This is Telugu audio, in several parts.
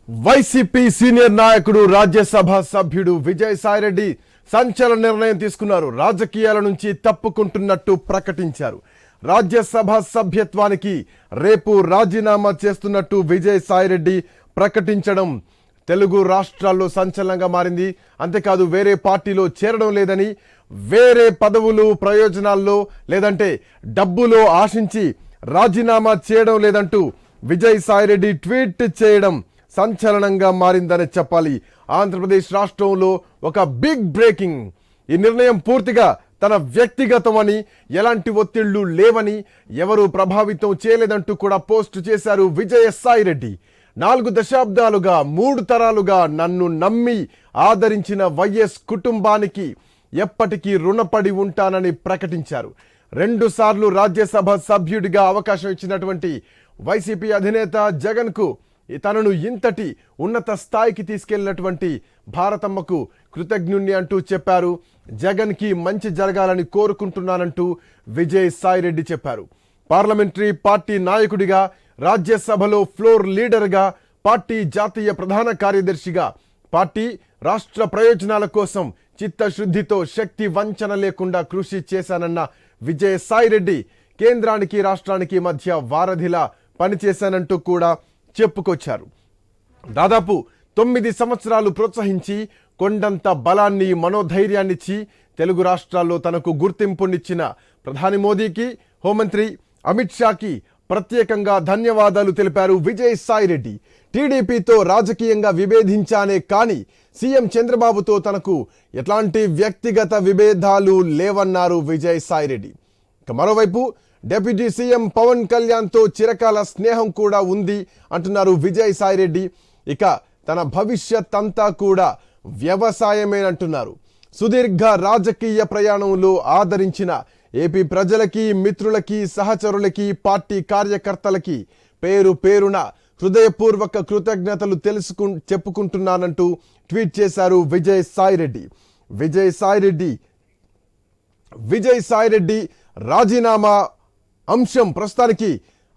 వైసీపీ సీనియర్ నాయకుడు రాజ్యసభ సభ్యుడు విజయసాయిరెడ్డి సంచలన నిర్ణయం తీసుకున్నారు. రాజకీయాల నుంచి తప్పుకుంటున్నట్టు ప్రకటించారు. రాజ్యసభ సభ్యత్వానికి రేపు రాజీనామా చేస్తున్నట్టు విజయసాయిరెడ్డి ప్రకటించడం తెలుగు రాష్ట్రాల్లో సంచలనంగా మారింది. అంతేకాదు వేరే పార్టీలో చేరడం లేదని, వేరే పదవులు ప్రయోజనాల్లో లేదంటే డబ్బులో ఆశించి రాజీనామా చేయడం లేదంటూ విజయసాయిరెడ్డి ట్వీట్ చేయడం సంచలనంగా మారిందని చెప్పాలి. ఆంధ్రప్రదేశ్ రాష్ట్రంలో ఒక బిగ్ బ్రేకింగ్. ఈ నిర్ణయం పూర్తిగా తన వ్యక్తిగతమని, ఎలాంటి ఒత్తిళ్లు లేవని, ఎవరు ప్రభావితం చేయలేదంటూ కూడా పోస్ట్ చేశారు విజయసాయిరెడ్డి. 4 దశాబ్దాలుగా 3 తరాలుగా నన్ను నమ్మి ఆదరించిన వైఎస్ కుటుంబానికి ఎప్పటికీ రుణపడి ఉంటానని ప్రకటించారు. 2 సార్లు రాజ్యసభ సభ్యుడిగా అవకాశం ఇచ్చినటువంటి వైసీపీ అధినేత జగన్కు తనను ఇంతటి ఉన్నత స్థాయికి తీసుకెళ్లినటువంటి భారతమ్మకు కృతజ్ఞుణ్ణి అంటూ చెప్పారు. జగన్కి మంచి జరగాలని కోరుకుంటున్నానంటూ విజయసాయిరెడ్డి చెప్పారు. పార్లమెంటరీ పార్టీ నాయకుడిగా, రాజ్యసభలో ఫ్లోర్ లీడర్గా, పార్టీ జాతీయ ప్రధాన కార్యదర్శిగా పార్టీ రాష్ట్ర ప్రయోజనాల కోసం చిత్తశుద్ధితో శక్తి వంచన లేకుండా కృషి చేశానన్న విజయసాయిరెడ్డి కేంద్రానికి రాష్ట్రానికి మధ్య వారధిలా పనిచేశానంటూ కూడా చెప్పుకొచ్చారు. దాదాపు 9 సంవత్సరాలు ప్రోత్సహించి కొండంత బలాన్ని, మనోధైర్యాన్నిచ్చి తెలుగు రాష్ట్రాల్లో తనకు గుర్తింపునిచ్చిన ప్రధాని మోదీకి, హోంమంత్రి అమిత్ షాకి ప్రత్యేకంగా ధన్యవాదాలు తెలిపారు విజయసాయిరెడ్డి. టీడీపీతో రాజకీయంగా విభేదించానే కానీ సీఎం చంద్రబాబుతో తనకు ఎట్లాంటి వ్యక్తిగత విభేదాలు లేవన్నారు విజయసాయిరెడ్డి. ఇక మరోవైపు డిప్యూటీ సీఎం పవన్ కళ్యాణ్తో చిరకాల స్నేహం కూడా ఉంది అంటున్నారు విజయసాయిరెడ్డి. ఇక తన భవిష్యత్ అంతా కూడా వ్యవసాయమేనంటున్నారు. సుదీర్ఘ రాజకీయ ప్రయాణంలో ఆదరించిన ఏపీ ప్రజలకి, మిత్రులకి, సహచరులకి, పార్టీ కార్యకర్తలకి పేరు పేరున హృదయపూర్వక కృతజ్ఞతలు చెప్పుకుంటున్నానంటూ ట్వీట్ చేశారు విజయసాయిరెడ్డి. విజయసాయిరెడ్డి రాజీనామా అంశం ప్రస్తుతానికి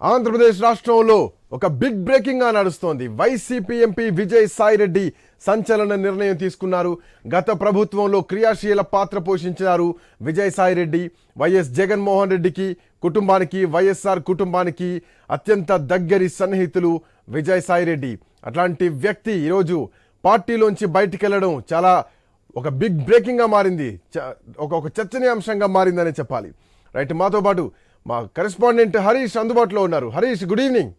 ఆంధ్రప్రదేశ్ రాష్ట్రంలో ఒక బిగ్ బ్రేకింగ్ గా నడుస్తోంది. వైసీపీ ఎంపీ విజయసాయిరెడ్డి సంచలన నిర్ణయం తీసుకున్నారు. గత ప్రభుత్వంలో క్రియాశీల పాత్ర పోషించారు విజయసాయిరెడ్డి. వైఎస్ జగన్మోహన్ రెడ్డికి కుటుంబానికి, వైఎస్ఆర్ కుటుంబానికి అత్యంత దగ్గరి సన్నిహితులు విజయసాయిరెడ్డి. అట్లాంటి వ్యక్తి ఈరోజు పార్టీలోంచి బయటికి వెళ్ళడం చాలా ఒక బిగ్ బ్రేకింగ్ గా మారింది, ఒక చర్చనీయాంశంగా మారిందనే చెప్పాలి. రైట్, మాతో పాటు మా కరెస్పాండెంట్ హరీష్ అందుబాటులో ఉన్నారు. Harish, good evening.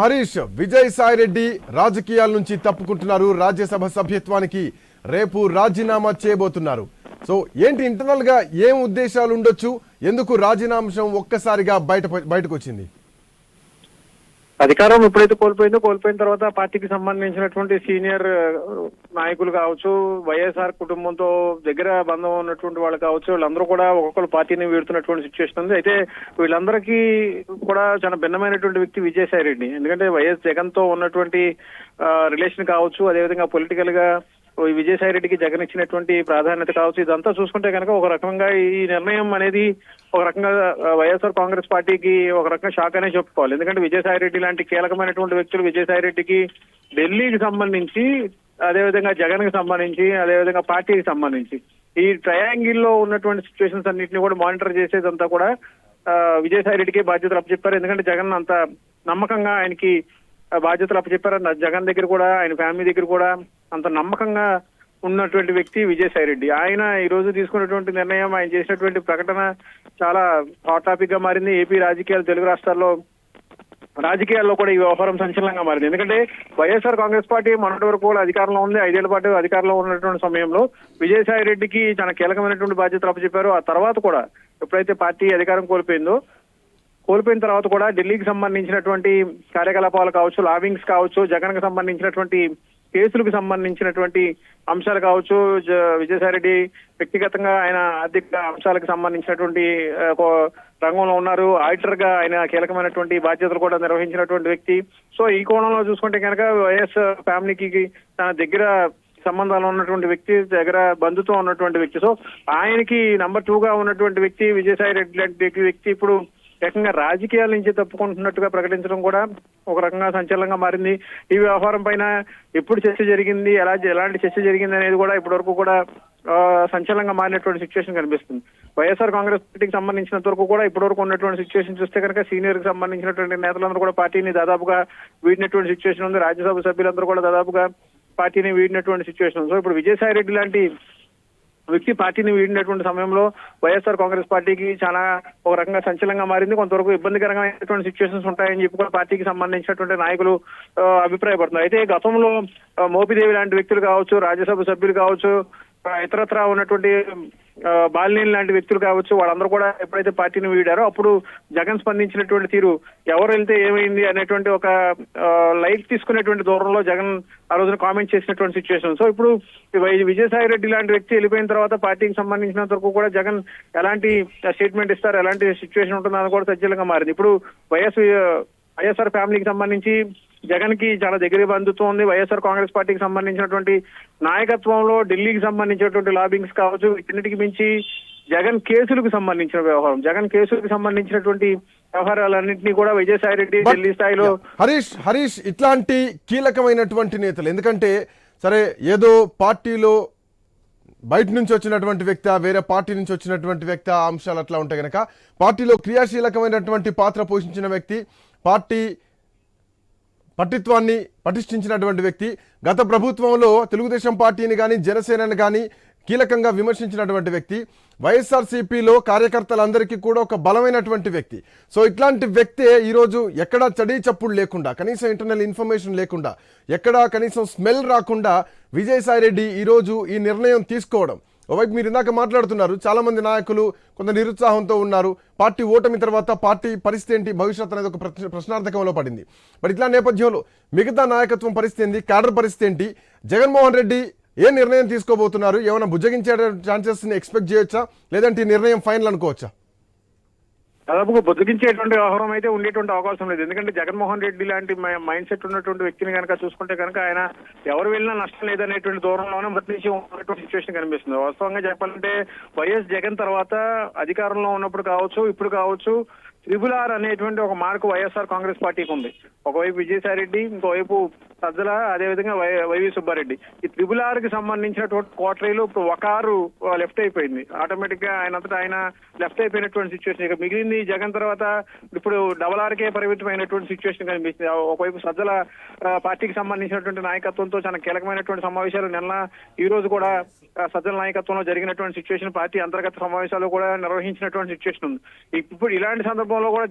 హరీష్, విజయసాయిరెడ్డి రాజకీయాల నుంచి తప్పుకుంటున్నారు. రాజ్యసభ సభ్యత్వానికి రేపు రాజీనామా చేయబోతున్నారు. సో ఏంటి ఇంటర్నల్ గా ఏం ఉద్దేశాలు ఉండొచ్చు? ఎందుకు రాజీనాంశం ఒక్కసారిగా బయటకు వచ్చింది? అధికారం ఎప్పుడైతే కోల్పోయిన తర్వాత పార్టీకి సంబంధించినటువంటి సీనియర్ నాయకులు కావచ్చు, వైఎస్ఆర్ కుటుంబంతో దగ్గర బంధం ఉన్నటువంటి వాళ్ళు కావచ్చు, వీళ్ళందరూ కూడా ఒక్కొక్కరు పార్టీని వీడుతున్నటువంటి సిచ్యువేషన్ ఉంది. అయితే వీళ్ళందరికీ కూడా చాలా భిన్నమైనటువంటి వ్యక్తి విజయసాయిరెడ్డి. ఎందుకంటే వైఎస్ జగన్ తో ఉన్నటువంటి రిలేషన్ కావచ్చు, అదేవిధంగా పొలిటికల్ గా విజయసాయిరెడ్డికి జగన్ ఇచ్చినటువంటి ప్రాధాన్యత కావచ్చు, ఇదంతా చూసుకుంటే కనుక ఒక రకంగా ఈ నిర్ణయం అనేది ఒక రకంగా వైఎస్ఆర్ కాంగ్రెస్ పార్టీకి ఒక రకంగా షాక్ అనే చెప్పుకోవాలి. ఎందుకంటే విజయసాయిరెడ్డి లాంటి కీలకమైనటువంటి వ్యక్తులు విజయసాయిరెడ్డికి ఢిల్లీకి సంబంధించి, అదేవిధంగా జగన్ కి సంబంధించి, అదేవిధంగా పార్టీకి సంబంధించి ఈ ట్రయాంగిల్ లో ఉన్నటువంటి సిచ్యువేషన్స్ అన్నింటినీ కూడా మానిటర్ చేసేదంతా కూడా విజయసాయిరెడ్డికి బాధ్యతలు అప్పచెప్పారు. ఎందుకంటే జగన్ అంత నమ్మకంగా ఆయనకి బాధ్యతలు అప్పచెప్పారు. జగన్ దగ్గర కూడా, ఆయన ఫ్యామిలీ దగ్గర కూడా అంత నమ్మకంగా ఉన్నటువంటి వ్యక్తి విజయసాయిరెడ్డి. ఆయన ఈ రోజు తీసుకున్నటువంటి నిర్ణయం, ఆయన చేసినటువంటి ప్రకటన చాలా హాట్ టాపిక్ గా మారింది. ఏపీ రాజకీయాలు, తెలుగు రాష్ట్రాల్లో రాజకీయాల్లో కూడా ఈ వ్యవహారం సంచలనంగా మారింది. ఎందుకంటే వైఎస్ఆర్ కాంగ్రెస్ పార్టీ మొన్నటి వరకు కూడా అధికారంలో ఉంది. 5 ఏళ్ల పాటు అధికారంలో ఉన్నటువంటి సమయంలో విజయసాయిరెడ్డికి చాలా కీలకమైనటువంటి బాధ్యతలు అప్పచెప్పారు. ఆ తర్వాత కూడా ఎప్పుడైతే పార్టీ అధికారం కోల్పోయిన తర్వాత కూడా ఢిల్లీకి సంబంధించినటువంటి కార్యకలాపాలు కావచ్చు, లాబింగ్స్ కావచ్చు, జగన్ కి సంబంధించినటువంటి కేసులకు సంబంధించినటువంటి అంశాలు కావచ్చు, విజయసాయిరెడ్డి వ్యక్తిగతంగా ఆయన ఆర్థిక అంశాలకు సంబంధించినటువంటి రంగంలో ఉన్నారు. ఆడిటర్ గా ఆయన కీలకమైనటువంటి బాధ్యతలు కూడా నిర్వహించినటువంటి వ్యక్తి. సో ఈ కోణంలో చూసుకుంటే కనుక వైఎస్ ఫ్యామిలీకి తన దగ్గర సంబంధాలు ఉన్నటువంటి వ్యక్తి, దగ్గర బంధుత్వం ఉన్నటువంటి వ్యక్తి. సో ఆయనకి నెంబర్ 2 గా ఉన్నటువంటి వ్యక్తి విజయసాయిరెడ్డి లాంటి వ్యక్తి ఇప్పుడు ఏకంగా రాజకీయాల నుంచి తప్పుకుంటున్నట్టుగా ప్రకటించడం కూడా ఒక రకంగా సంచలనంగా మారింది. ఈ వ్యవహారం పైన ఎప్పుడు చర్చ జరిగింది, ఎలాంటి చర్చ జరిగింది అనేది కూడా ఇప్పటి వరకు కూడా సంచలనంగా మారినటువంటి సిచ్యువేషన్ కనిపిస్తుంది. వైఎస్ఆర్ కాంగ్రెస్ పార్టీకి సంబంధించినంత వరకు కూడా ఇప్పటి వరకు ఉన్నటువంటి సిచ్యువేషన్ చూస్తే కనుక సీనియర్ కి సంబంధించినటువంటి నేతలందరూ కూడా పార్టీని దాదాపుగా వీడినటువంటి సిచ్యువేషన్ ఉంది. రాజ్యసభ సభ్యులందరూ కూడా దాదాపుగా పార్టీని వీడినటువంటి సిచ్యువేషన్ ఉంది. సో ఇప్పుడు విజయసాయి రెడ్డి లాంటి వ్యక్తి పార్టీని వీడినటువంటి సమయంలో వైఎస్ఆర్ కాంగ్రెస్ పార్టీకి చాలా ఒక రకంగా సంచలనంగా మారింది. కొంతవరకు ఇబ్బందికరమైనటువంటి సిచ్యువేషన్స్ ఉంటాయని చెప్పి కూడా పార్టీకి సంబంధించినటువంటి నాయకులు అభిప్రాయపడుతున్నారు. అయితే గతంలో మోపిదేవి లాంటి వ్యక్తులు కావచ్చు, రాజ్యసభ సభ్యులు కావచ్చు, ఇతరత్రా ఉన్నటువంటి బాలినేని లాంటి వ్యక్తులు కావచ్చు, వాళ్ళందరూ కూడా ఎప్పుడైతే పార్టీని వీడారో అప్పుడు జగన్ స్పందించినటువంటి తీరు, ఎవరు వెళ్తే ఏమైంది అనేటువంటి ఒక లైట్ తీసుకునేటువంటి దూరంలో జగన్ ఆ రోజున కామెంట్ చేసినటువంటి సిచ్యువేషన్. సో ఇప్పుడు విజయసాయి రెడ్డి లాంటి వ్యక్తి వెళ్ళిపోయిన తర్వాత పార్టీకి సంబంధించినంత వరకు కూడా జగన్ ఎలాంటి స్టేట్మెంట్ ఇస్తారు, ఎలాంటి సిచ్యువేషన్ ఉంటుందని కూడా సజ్జలంగా మారింది. ఇప్పుడు వైఎస్ఆర్ ఫ్యామిలీకి సంబంధించి జగన్ కి చాలా దగ్గర బంధుత్వం ఉంది. వైఎస్ఆర్ కాంగ్రెస్ పార్టీకి సంబంధించినటువంటి నాయకత్వంలో ఢిల్లీకి సంబంధించినటువంటి లాబింగ్స్ కావచ్చు, వీటన్నిటికి మించి జగన్ కేసులకు సంబంధించిన వ్యవహారం, జగన్ కేసులకు సంబంధించినటువంటి వ్యవహారాలన్నింటినీ కూడా విజయసాయి రెడ్డి ఢిల్లీ స్థాయిలో హరీష్ ఇట్లాంటి కీలకమైనటువంటి నేతలు, ఎందుకంటే సరే ఏదో పార్టీలో బయట నుంచి వచ్చినటువంటి వ్యక్తి, వేరే పార్టీ నుంచి వచ్చినటువంటి వ్యక్తి, ఆ అంశాలు అట్లా ఉంటాయి కనుక పార్టీలో క్రియాశీలకమైనటువంటి పాత్ర పోషించిన వ్యక్తి, పార్టీ పట్టిత్వాన్ని పటిష్ఠించినటువంటి వ్యక్తి, గత ప్రభుత్వంలో తెలుగుదేశం పార్టీని కానీ జనసేనని కానీ కీలకంగా విమర్శించినటువంటి వ్యక్తి, వైఎస్ఆర్సీపీలో కార్యకర్తలందరికీ కూడా ఒక బలమైనటువంటి వ్యక్తి. సో ఇట్లాంటి వ్యక్తే ఈరోజు ఎక్కడా చడీ చప్పుడు లేకుండా, కనీసం ఇంటర్నల్ ఇన్ఫర్మేషన్ లేకుండా, ఎక్కడా కనీసం స్మెల్ రాకుండా విజయసాయి రెడ్డి ఈరోజు ఈ నిర్ణయం తీసుకోవడం. ఒకవైపు మీరు ఇందాక మాట్లాడుతున్నారు, చాలా మంది నాయకులు కొంత నిరుత్సాహంతో ఉన్నారు. పార్టీ ఓటమి తర్వాత పార్టీ పరిస్థితి ఏంటి, భవిష్యత్ అనేది ఒక ప్రశ్నార్థకంలో పడింది. బట్ ఇట్లా నేపథ్యంలో మిగతా నాయకత్వం పరిస్థితి ఏంటి, క్యాడర్ పరిస్థితి ఏంటి, జగన్మోహన్ రెడ్డి ఏ నిర్ణయం తీసుకోబోతున్నారు, ఏమైనా బుజ్జగించే ఛాన్సెస్ ఎక్స్పెక్ట్ చేయొచ్చా, లేదంటే ఈ నిర్ణయం ఫైనల్ అనుకోవచ్చా? దాదాపుగా బొద్దుకించేటువంటి వ్యవహారం అయితే ఉండేటువంటి అవకాశం లేదు. ఎందుకంటే జగన్మోహన్ రెడ్డి లాంటి మైండ్ సెట్ ఉన్నటువంటి వ్యక్తిని కనుక చూసుకుంటే కనుక ఆయన ఎవరు వెళ్ళినా నష్టం లేదనేటువంటి దూరంలోనే మొదటి నుంచి ఉన్నటువంటి సిచ్యువేషన్ కనిపిస్తుంది. వాస్తవంగా చెప్పాలంటే వైఎస్ జగన్ తర్వాత అధికారంలో ఉన్నప్పుడు కావచ్చు, ఇప్పుడు కావచ్చు, త్రిపుల్ అనేటువంటి ఒక మార్కు వైఎస్ఆర్ కాంగ్రెస్ పార్టీకి ఉంది. ఒకవైపు విజయసాయి రెడ్డి, ఇంకోవైపు సజ్జల, అదేవిధంగా వైవి సుబ్బారెడ్డి. ఈ త్రిపుల్ కి సంబంధించినటువంటి కోటరీలు ఇప్పుడు ఒక ఆరు లెఫ్ట్ అయిపోయింది. ఆటోమేటిక్ గా ఆయన లెఫ్ట్ అయిపోయినటువంటి సిచ్యువేషన్. ఇక మిగిలింది జగన్ తర్వాత ఇప్పుడు డబల్ ఆర్కే పరిమితమైనటువంటి సిచ్యువేషన్ కనిపిస్తుంది. ఒకవైపు సజ్జల పార్టీకి సంబంధించినటువంటి నాయకత్వంతో చాలా కీలకమైనటువంటి సమావేశాలు నిన్న ఈ రోజు కూడా సజ్జల నాయకత్వంలో జరిగినటువంటి సిచ్యువేషన్, పార్టీ అంతర్గత సమావేశాలు కూడా నిర్వహించినటువంటి సిచ్యువేషన్ ఉంది. ఇప్పుడు ఇలాంటి సందర్భంలో కూడా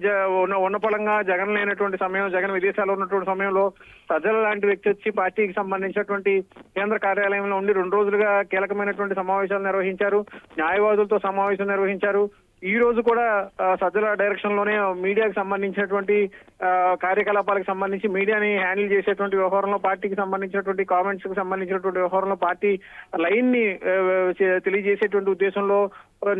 ఉన్న పలంగా జగన్ లేనటువంటి సమయం, జగన్ విదేశాల్లో ఉన్నటువంటి సమయంలో సజ్జల లాంటి వ్యక్తి వచ్చి పార్టీకి సంబంధించినటువంటి కేంద్ర కార్యాలయంలో ఉండి 2 రోజులుగా కీలకమైనటువంటి సమావేశాలు నిర్వహించారు, న్యాయవాదులతో సమావేశం నిర్వహించారు. ఈ రోజు కూడా సజ్జల డైరెక్షన్ లోనే మీడియాకి సంబంధించినటువంటి కార్యకలాపాలకు సంబంధించి మీడియాని హ్యాండిల్ చేసేటువంటి వ్యవహారంలో, పార్టీకి సంబంధించినటువంటి కామెంట్స్ కి సంబంధించినటువంటి వ్యవహారంలో పార్టీ లైన్ ని తెలియజేసేటువంటి ఉద్దేశంలో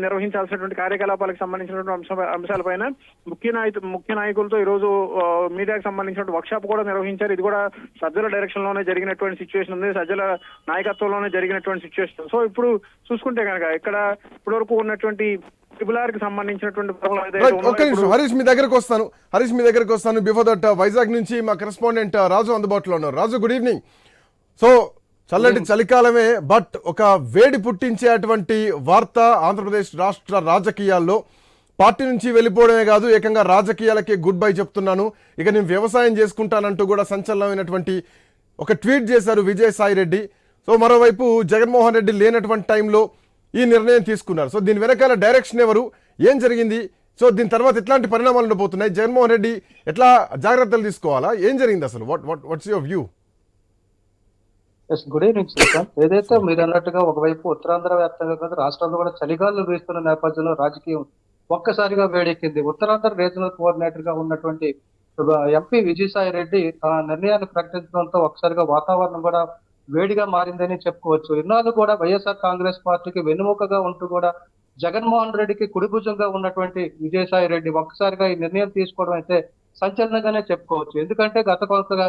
నిర్వహించాల్సినటువంటి కార్యకలాపాలకు సంబంధించినటువంటి అంశాలపైన ముఖ్య నాయకులతో ఈ రోజు మీడియాకి సంబంధించినటువంటి వర్క్షాప్ కూడా నిర్వహించారు. ఇది కూడా సజ్జల డైరెక్షన్ లోనే జరిగినటువంటి సిచ్యువేషన్ ఉంది, సజ్జల నాయకత్వంలోనే జరిగినటువంటి సిచ్యువేషన్. సో ఇప్పుడు చూసుకుంటే కనుక ఇక్కడ ఇప్పటివరకు ఉన్నటువంటి త్రిపుల్ కి సంబంధించినటువంటి హరీష్ మీ దగ్గరకు వస్తాను. బిఫోర్ దట్ వైజాగ్ నుంచి మా కరెస్పాండెంట్ రాజు అందుబాటులో ఉన్నారు. రాజు, గుడ్ ఈవినింగ్. సో చల్లటి చలికాలమే, బట్ ఒక వేడి పుట్టించేటువంటి వార్త ఆంధ్రప్రదేశ్ రాష్ట్ర రాజకీయాల్లో. పార్టీ నుంచి వెళ్ళిపోవడమే కాదు, ఏకంగా రాజకీయాలకే గుడ్ బై చెప్తున్నాను, ఇక నేను వ్యవసాయం చేసుకుంటానంటూ కూడా సంచలనమైనటువంటి ఒక ట్వీట్ చేశారు విజయసాయి రెడ్డి. సో మరోవైపు జగన్మోహన్ రెడ్డి లేనటువంటి టైంలో ఈ నిర్ణయం తీసుకున్నారు. సో దీని వెనకాల డైరెక్షన్ ఎవరు, ఏం జరిగింది, సో దీని తర్వాత ఎట్లాంటి పరిణామాలు ఉండబోతున్నాయి, జగన్మోహన్ రెడ్డి ఎట్లా జాగ్రత్తలు తీసుకోవాలా, ఏం జరిగింది అసలు, what's your view? Good evening Srikanth. ఏదైతే మీరు అన్నట్టుగా ఒకవైపు ఉత్తరాంధ్ర వ్యాప్తంగా కాదు, రాష్ట్రంలో కూడా చలిగాలు వీస్తున్న నేపథ్యంలో రాజకీయం ఒక్కసారిగా వేడెక్కింది. ఉత్తరాంధ్ర రీజనల్ కోఆర్డినేటర్ గా ఉన్నటువంటి ఎంపీ విజయసాయి రెడ్డి తన నిర్ణయాన్ని ప్రకటించడంతో ఒకసారిగా వాతావరణం కూడా వేడిగా మారిందని చెప్పుకోవచ్చు. ఇన్నాళ్ళు కూడా వైఎస్ఆర్ కాంగ్రెస్ పార్టీకి వెన్నుముకగా ఉంటూ కూడా జగన్మోహన్ రెడ్డికి కుడిభుజంగా ఉన్నటువంటి విజయసాయి రెడ్డి ఒక్కసారిగా ఈ నిర్ణయం తీసుకోవడం అయితే సంచలనంగానే చెప్పుకోవచ్చు. ఎందుకంటే గత కొంతగా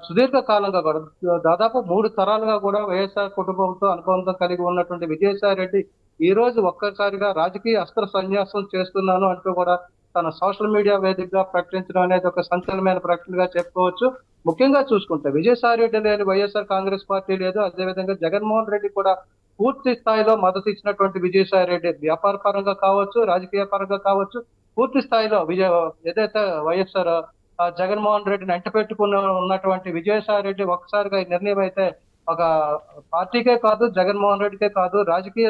సుదీర్ఘ కాలంగా కూడా దాదాపు 3 తరాలుగా కూడా వైఎస్ఆర్ కుటుంబంతో అనుబంధం కలిగి ఉన్నటువంటి విజయసాయి రెడ్డి ఈ రోజు ఒక్కసారిగా రాజకీయ అస్త్ర సన్యాసం చేస్తున్నాను అంటూ కూడా తన సోషల్ మీడియా వేదికగా ప్రకటించడం అనేది ఒక సంచలనమైన ప్రకటనగా చెప్పుకోవచ్చు. ముఖ్యంగా చూసుకుంటే విజయసాయి రెడ్డి లేదు, వైఎస్ఆర్ కాంగ్రెస్ పార్టీ లేదు, అదేవిధంగా జగన్మోహన్ రెడ్డి కూడా పూర్తి స్థాయిలో మద్దతు ఇచ్చినటువంటి విజయసాయి రెడ్డి వ్యాపార పరంగా కావచ్చు, రాజకీయ పరంగా కావచ్చు, పూర్తి స్థాయిలో ఏదైతే వైఎస్ఆర్ జగన్మోహన్ రెడ్డిని అంటిపెట్టుకున్న ఉన్నటువంటి విజయసాయి రెడ్డి ఒక్కసారిగా ఈ నిర్ణయం అయితే ఒక పార్టీకే కాదు, జగన్మోహన్ రెడ్డికే కాదు, రాజకీయ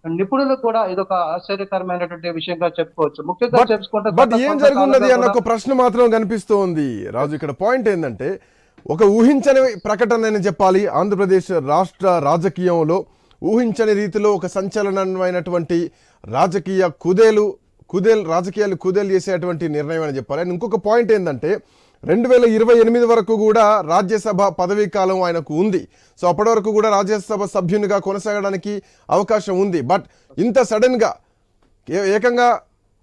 నిపుణులకు కూడా ఇదొక ఆశ్చర్యకరమైనటువంటి విషయంగా చెప్పుకోవచ్చు. ముఖ్యంగా చెప్పుకుంటే బట్ ఏం జరుగున్నది అన్న ఒక ప్రశ్న మాత్రం కనిపిస్తోంది రాజు. ఇక్కడ పాయింట్ ఏంటంటే ఒక ఊహించని ప్రకటన అని చెప్పాలి. ఆంధ్రప్రదేశ్ రాష్ట్ర రాజకీయంలో ఊహించని రీతిలో ఒక సంచలనమైనటువంటి రాజకీయాలు కుదేలు చేసేటువంటి నిర్ణయం అని చెప్పాలి. అండ్ ఇంకొక పాయింట్ ఏంటంటే 2028 వరకు కూడా రాజ్యసభ పదవీ కాలం ఆయనకు ఉంది. సో అప్పటి వరకు కూడా రాజ్యసభ సభ్యునిగా కొనసాగడానికి అవకాశం ఉంది. బట్ ఇంత సడన్ గా ఏకంగా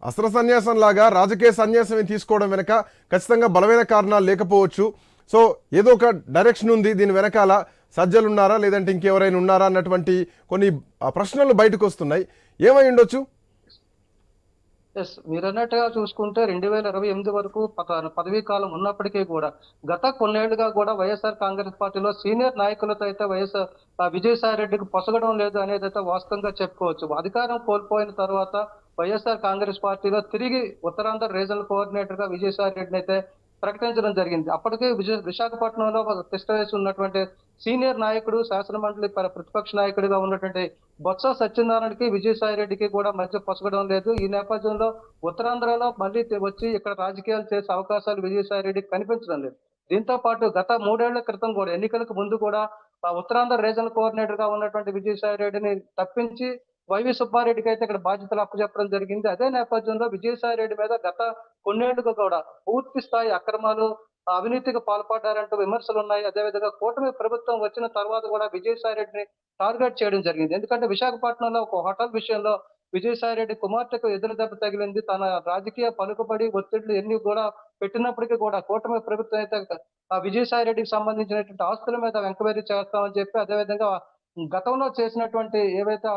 అస్త్ర సన్యాసం లాగా రాజకీయ సన్యాసం తీసుకోవడం వెనక ఖచ్చితంగా బలమైన కారణాలు లేకపోవచ్చు. సో ఏదో ఒక డైరెక్షన్ ఉంది దీని వెనకాల. సజ్జలు ఉన్నారా లేదంటే ఇంకెవరైనా ఉన్నారా అన్నటువంటి కొన్ని ప్రశ్నలు బయటకు వస్తున్నాయి. ఏమై ఉండొచ్చు? మీరు అన్నట్టుగా చూసుకుంటే 2028 వరకు పదవీ కాలం ఉన్నప్పటికీ కూడా గత కొన్నేళ్లుగా కూడా వైఎస్ఆర్ కాంగ్రెస్ పార్టీలో సీనియర్ నాయకులతో అయితే విజయసాయి రెడ్డికి పొసగడం లేదు అనేది అయితే వాస్తవంగా చెప్పుకోవచ్చు. అధికారం కోల్పోయిన తర్వాత వైఎస్ఆర్ కాంగ్రెస్ పార్టీలో తిరిగి ఉత్తరాంధ్ర రీజనల్ కోఆర్డినేటర్ గా విజయసాయి రెడ్డిని అయితే ప్రకటించడం జరిగింది. అప్పటికే విశాఖపట్నంలో తిష్ట వేసి ఉన్నటువంటి సీనియర్ నాయకుడు, శాసనమండలి ప్రతిపక్ష నాయకుడిగా ఉన్నటువంటి బొత్స సత్యనారాయణకి విజయసాయి రెడ్డికి కూడా మధ్య పొసగడం లేదు. ఈ నేపథ్యంలో ఉత్తరాంధ్రలో మళ్ళీ వచ్చి ఇక్కడ రాజకీయాలు చేసే అవకాశాలు విజయసాయి రెడ్డికి కనిపించడం లేదు. దీంతో పాటు గత 3 ఏళ్ల క్రితం కూడా ఎన్నికలకు ముందు కూడా ఉత్తరాంధ్ర రీజనల్ కోఆర్డినేటర్ గా ఉన్నటువంటి విజయసాయి రెడ్డిని తప్పించి వైవి సుబ్బారెడ్డికి అయితే ఇక్కడ బాధ్యతలు అప్పచెప్పడం జరిగింది. అదే నేపథ్యంలో విజయసాయి రెడ్డి మీద గత కొన్నేళ్లుగా కూడా పూర్తి స్థాయి అక్రమాలు, అవినీతికి పాల్పడ్డారంటూ విమర్శలు ఉన్నాయి. అదేవిధంగా కూటమి ప్రభుత్వం వచ్చిన తర్వాత కూడా విజయసాయి రెడ్డిని టార్గెట్ చేయడం జరిగింది. ఎందుకంటే విశాఖపట్నంలో ఒక హోటల్ విషయంలో విజయసాయి రెడ్డి కుమార్తెకు ఎదురు దెబ్బ తగిలింది. తన రాజకీయ పలుకుబడి ఒత్తిళ్లు ఎన్ని కూడా పెట్టినప్పటికీ కూడా కూటమి ప్రభుత్వం అయితే విజయసాయి రెడ్డికి సంబంధించినటువంటి ఆస్తుల మీద ఎంక్వైరీ చేస్తామని చెప్పి, అదేవిధంగా గతంలో చేసినటువంటి ఏవైతే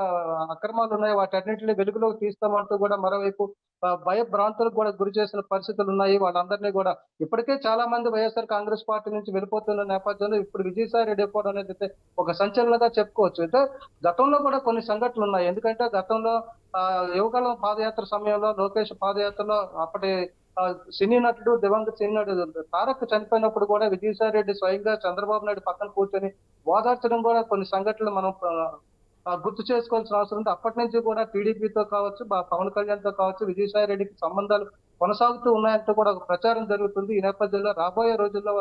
అక్రమాలు ఉన్నాయో వాటన్నింటినీ వెలుగులోకి తీస్తామంటూ కూడా మరోవైపు భయభ్రాంతులకు కూడా గురి చేసిన పరిస్థితులు ఉన్నాయి. వాళ్ళందరినీ కూడా ఇప్పటికే చాలా మంది వైఎస్ఆర్ కాంగ్రెస్ పార్టీ నుంచి వెళ్ళిపోతున్న నేపథ్యంలో ఇప్పుడు విజయసాయి రెడ్డి అయిపోవడం అనేది అయితే ఒక సంచలనంగా చెప్పుకోవచ్చు. అయితే గతంలో కూడా కొన్ని సంఘటనలు ఉన్నాయి. ఎందుకంటే గతంలో యువకాలం పాదయాత్ర సమయంలో లోకేష్ పాదయాత్రలో అప్పటి సినీ నటుడు, దివంగత సినీ నటుడు తారక్ చనిపోయినప్పుడు కూడా విజయసాయి రెడ్డి స్వయంగా చంద్రబాబు నాయుడు పక్కన కూర్చొని ఓదార్చడం కూడా కొన్ని సంఘటనలు మనం గుర్తు చేసుకోవాల్సిన అవసరం ఉంది. అప్పటి నుంచి కూడా టీడీపీతో కావచ్చు, పవన్ కళ్యాణ్ తో కావచ్చు విజయసాయి రెడ్డికి సంబంధాలు కొనసాగుతూ ఉన్నాయంటూ కూడా ఒక ప్రచారం జరుగుతుంది. ఈ నేపథ్యంలో రాబోయే రోజుల్లో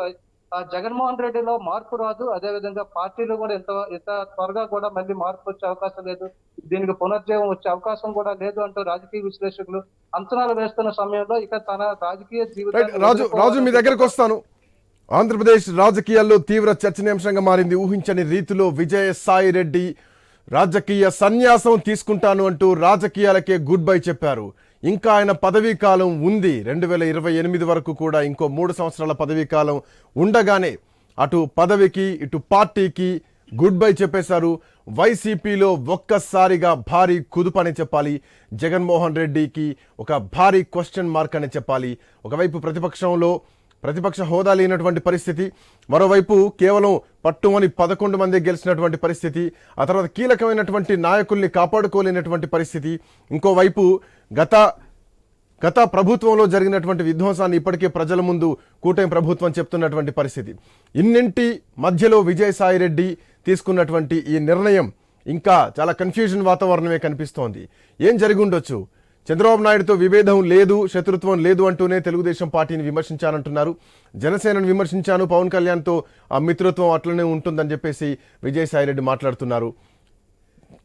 జగన్మోహన్ రెడ్డిలో మార్పు రాదు, అదేవిధంగా పార్టీలో కూడా ఇంత త్వరగా కూడా మళ్ళీ మార్పు వచ్చే అవకాశం లేదు, దీనికి పునర్జీవం వచ్చే అవకాశం కూడా లేదు అంటూ రాజకీయ విశ్లేషకులు అంచనాలు వేస్తున్న సమయంలో ఇక తన రాజకీయ జీవితం రాజు మీ దగ్గరకు వస్తాను. ఆంధ్రప్రదేశ్ రాజకీయాల్లో తీవ్ర చర్చనీయాంశంగా మారింది. ఊహించని రీతిలో విజయసాయి రెడ్డి రాజకీయ సన్యాసం తీసుకుంటాను అంటూ రాజకీయాలకే గుడ్ బై చెప్పారు. ఇంకా ఆయన పదవీ కాలం ఉంది. 2028 వరకు కూడా ఇంకో 3 సంవత్సరాల పదవీ కాలం ఉండగానే అటు పదవికి ఇటు పార్టీకి గుడ్ బై చెప్పేశారు. వైసీపీలో ఒక్కసారిగా భారీ కుదుపని చెప్పాలి. జగన్మోహన్ రెడ్డికి ఒక భారీ క్వశ్చన్ మార్క్ అని చెప్పాలి. ఒకవైపు ప్రతిపక్ష హోదా లేనటువంటి పరిస్థితి, మరోవైపు కేవలం పట్టుమని 11 మంది గెలిచినటువంటి పరిస్థితి, ఆ తర్వాత కీలకమైనటువంటి నాయకుల్ని కాపాడుకోలేనటువంటి పరిస్థితి, ఇంకోవైపు గత ప్రభుత్వంలో జరిగినటువంటి విధ్వంసాన్ని ఇప్పటికే ప్రజల ముందు కూటమి ప్రభుత్వం చెప్తున్నటువంటి పరిస్థితి. ఇన్నింటి మధ్యలో విజయసాయి రెడ్డి తీసుకున్నటువంటి ఈ నిర్ణయం ఇంకా చాలా కన్ఫ్యూజన్ వాతావరణమే కనిపిస్తోంది. ఏం జరిగి ఉండొచ్చు? చంద్రబాబు నాయుడుతో విభేదం లేదు, శత్రుత్వం లేదు అంటూనే తెలుగుదేశం పార్టీని విమర్శించానంటున్నారు. జనసేనను విమర్శించాను, పవన్ కళ్యాణ్తో ఆ మిత్రత్వం అట్లనే ఉంటుందని చెప్పేసి విజయసాయి రెడ్డి మాట్లాడుతున్నారు.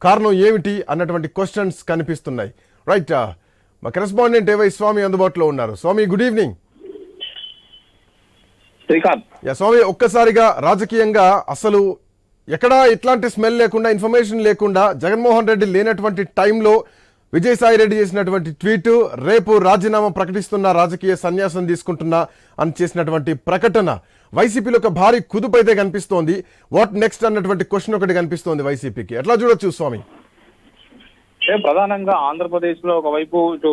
కారణం ఏమిటి అన్నటువంటి క్వశ్చన్స్ కనిపిస్తున్నాయి. రైట్, మా కరెస్పాండెంట్ ఏవై స్వామి అందుబాటులో ఉన్నారు. స్వామి, గుడ్ ఈవినింగ్. స్వామి, ఒక్కసారిగా రాజకీయంగా అసలు ఎక్కడా ఇట్లాంటి స్మెల్ లేకుండా, ఇన్ఫర్మేషన్ లేకుండా, జగన్మోహన్ రెడ్డి లేనటువంటి టైంలో విజయసాయి రెడ్డి చేసినటువంటి ట్వీట్, రేపు రాజీనామా ప్రకటిస్తున్నా, రాజకీయ సన్యాసం తీసుకుంటున్నా అని చేసినటువంటి ప్రకటన వైసీపీలో ఒక భారీ కుదుపు అయితే కనిపిస్తోంది. వాట్ నెక్స్ట్ అన్నటువంటి క్వశ్చన్ ఒకటి కనిపిస్తోంది వైసీపీకి. ఎట్లా చూడొచ్చు స్వామి? ప్రధానంగా ఆంధ్రప్రదేశ్ లో ఒకవైపు ఇటు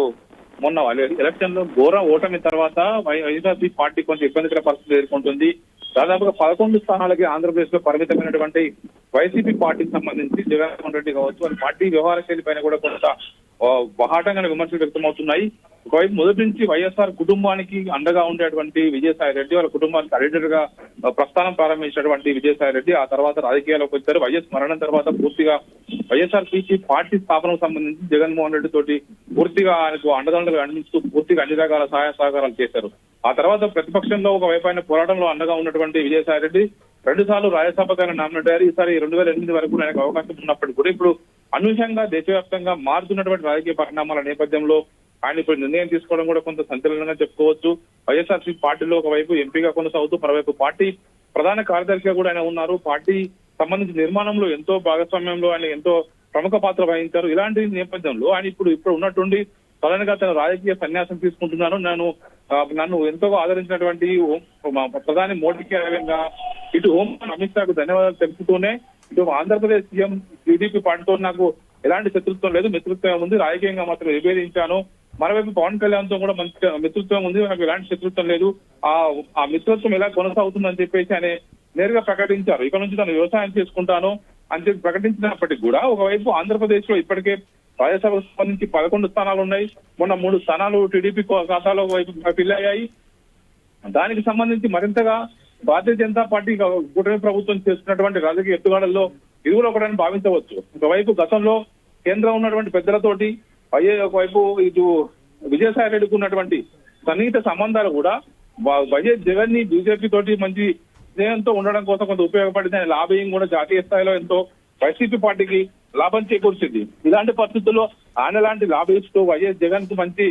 మొన్న ఎలక్షన్ లో ఘోర ఓటమి తర్వాత వైఎస్ఆర్సీ పార్టీ కొంచెం ఇబ్బందికర పరిస్థితులు ఎదుర్కొంటుంది. దాదాపుగా 11 స్థానాలకి ఆంధ్రప్రదేశ్ లో పరిమితమైనటువంటి వైసీపీ పార్టీకి సంబంధించి జగన్మోహన్ రెడ్డి కావచ్చు, వారి పార్టీ వ్యవహార శైలి పైన కూడా కొంత బహాటంగా విమర్శలు వ్యక్తమవుతున్నాయి. ఒకవైపు మొదటి నుంచి వైఎస్ఆర్ కుటుంబానికి అండగా ఉండేటువంటి విజయసాయి రెడ్డి, వాళ్ళ కుటుంబానికి అడిటర్ గా ప్రస్థానం ప్రారంభించినటువంటి విజయసాయి రెడ్డి ఆ తర్వాత రాజకీయాల్లోకి వచ్చారు. వైఎస్ మరణం తర్వాత పూర్తిగా వైఎస్ఆర్సీపీ పార్టీ స్థాపనకు సంబంధించి జగన్మోహన్ రెడ్డి తోటి పూర్తిగా ఆయనకు అండదండలు అందిస్తూ పూర్తిగా అన్ని రకాల సహాయ సహకారాలు చేశారు. ఆ తర్వాత ప్రతిపక్షంలో ఒకవైపు ఆయన పోరాటంలో అండగా ఉన్నటువంటి విజయసాయి రెడ్డి 2 సార్లు రాజ్యసభకు ఆయన నామినేట్ అయ్యారు. ఈసారి 2008 వరకు ఆయనకు అవకాశం ఉన్నప్పటికీ కూడా ఇప్పుడు అనూహ్యంగా దేశవ్యాప్తంగా మారుతున్నటువంటి రాజకీయ పరిణామాల నేపథ్యంలో ఆయన ఇప్పుడు నిర్ణయం తీసుకోవడం కూడా కొంత సంచలనంగా చెప్పుకోవచ్చు. వైఎస్ఆర్సీ పార్టీలో ఒకవైపు ఎంపీగా కొనసాగుతూ మరోవైపు పార్టీ ప్రధాన కార్యదర్శిగా కూడా ఆయన ఉన్నారు. పార్టీ సంబంధించిన నిర్మాణంలో ఎంతో భాగస్వామ్యంలో ఆయన ఎంతో ప్రముఖ పాత్ర వహించారు. ఇలాంటి నేపథ్యంలో ఆయన ఇప్పుడు ఉన్నటువంటి సడన్ గా తన రాజకీయ సన్యాసం తీసుకుంటున్నాను, నన్ను ఎంతో ఆదరించినటువంటి ప్రధాని మోడీకి అదేవిధంగా ఇటు హోం అమిత్ షాకు ధన్యవాదాలు తెలుపుతూనే ఇటు ఆంధ్రప్రదేశ్ సీఎం టీడీపీ పార్టీతో నాకు ఎలాంటి శత్రుత్వం లేదు, మిత్రత్వం ఉంది, రాజకీయంగా మాత్రం విభేదించాను. మరోవైపు పవన్ కళ్యాణ్ తో కూడా మంచి మిత్రత్వం ఉంది, నాకు ఎలాంటి శత్రుత్వం లేదు, ఆ మిత్రత్వం ఎలా కొనసాగుతుందని చెప్పేసి ఆయన నేరుగా ప్రకటించారు. ఇక నుంచి తను వ్యవసాయం చేసుకుంటాను అని చెప్పి ప్రకటించినప్పటికీ కూడా ఒకవైపు ఆంధ్రప్రదేశ్ లో ఇప్పటికే రాజ్యసభకు సంబంధించి 11 స్థానాలు ఉన్నాయి. మొన్న 3 స్థానాలు టీడీపీ ఖాతాలో వైపు ఫిల్ అయ్యాయి. దానికి సంబంధించి మరింతగా భారతీయ జనతా పార్టీ కూటమి ప్రభుత్వం చేస్తున్నటువంటి రాజకీయ ఎత్తుగడల్లో ఇది కూడా ఒకటని భావించవచ్చు. ఒకవైపు గతంలో కేంద్రం ఉన్నటువంటి పెద్దలతోటి ఒకవైపు ఇటు విజయసాయి రెడ్డికి ఉన్నటువంటి సన్నిహిత సంబంధాలు కూడా వైఎస్ జగన్ ని బీజేపీ తోటి మంచి స్నేహంతో ఉండడం కోసం కొంత ఉపయోగపడింది. ఆయన లాబింగ్ కూడా జాతీయ స్థాయిలో ఎంతో వైసీపీ పార్టీకి లాభం చేకూర్చింది. ఇలాంటి పరిస్థితుల్లో ఆయన లాంటి లాబిస్ట్ వైఎస్ జగన్ కు మంచి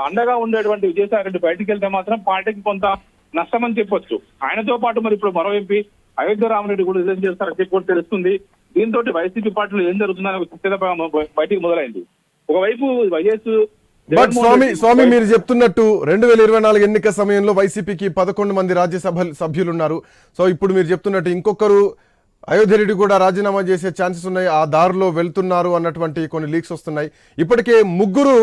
అండగా ఉండేటువంటి విజయసాయి రెడ్డి బయటికి వెళ్తే మాత్రం పార్టీకి కొంత నష్టం అని చెప్పొచ్చు. ఆయనతో పాటు మరి ఇప్పుడు మరో ఎంపీ అయోధ్య రామరెడ్డి కూడా రిజైన్ చేస్తారని చెప్పి కూడా తెలుస్తుంది. దీంతో వైసీపీ పార్టీలో ఏం జరుగుతుందని చర్చ బయటికి మొదలైంది. ఒకవైపు వైఎస్ బట్ స్వామి మీరు చెప్తున్నట్టు 2024 ఎన్నిక సమయంలో వైసీపీకి 11 మంది రాజ్యసభ సభ్యులు ఉన్నారు. సో ఇప్పుడు మీరు చెప్తున్నట్టు ఇంకొకరు అయోధ్య రెడ్డి కూడా రాజీనామా చేసే ఛాన్సెస్ ఉన్నాయి, ఆ దారిలో వెళ్తున్నారు అన్నటువంటి కొన్ని లీక్స్ వస్తున్నాయి. ఇప్పటికే 3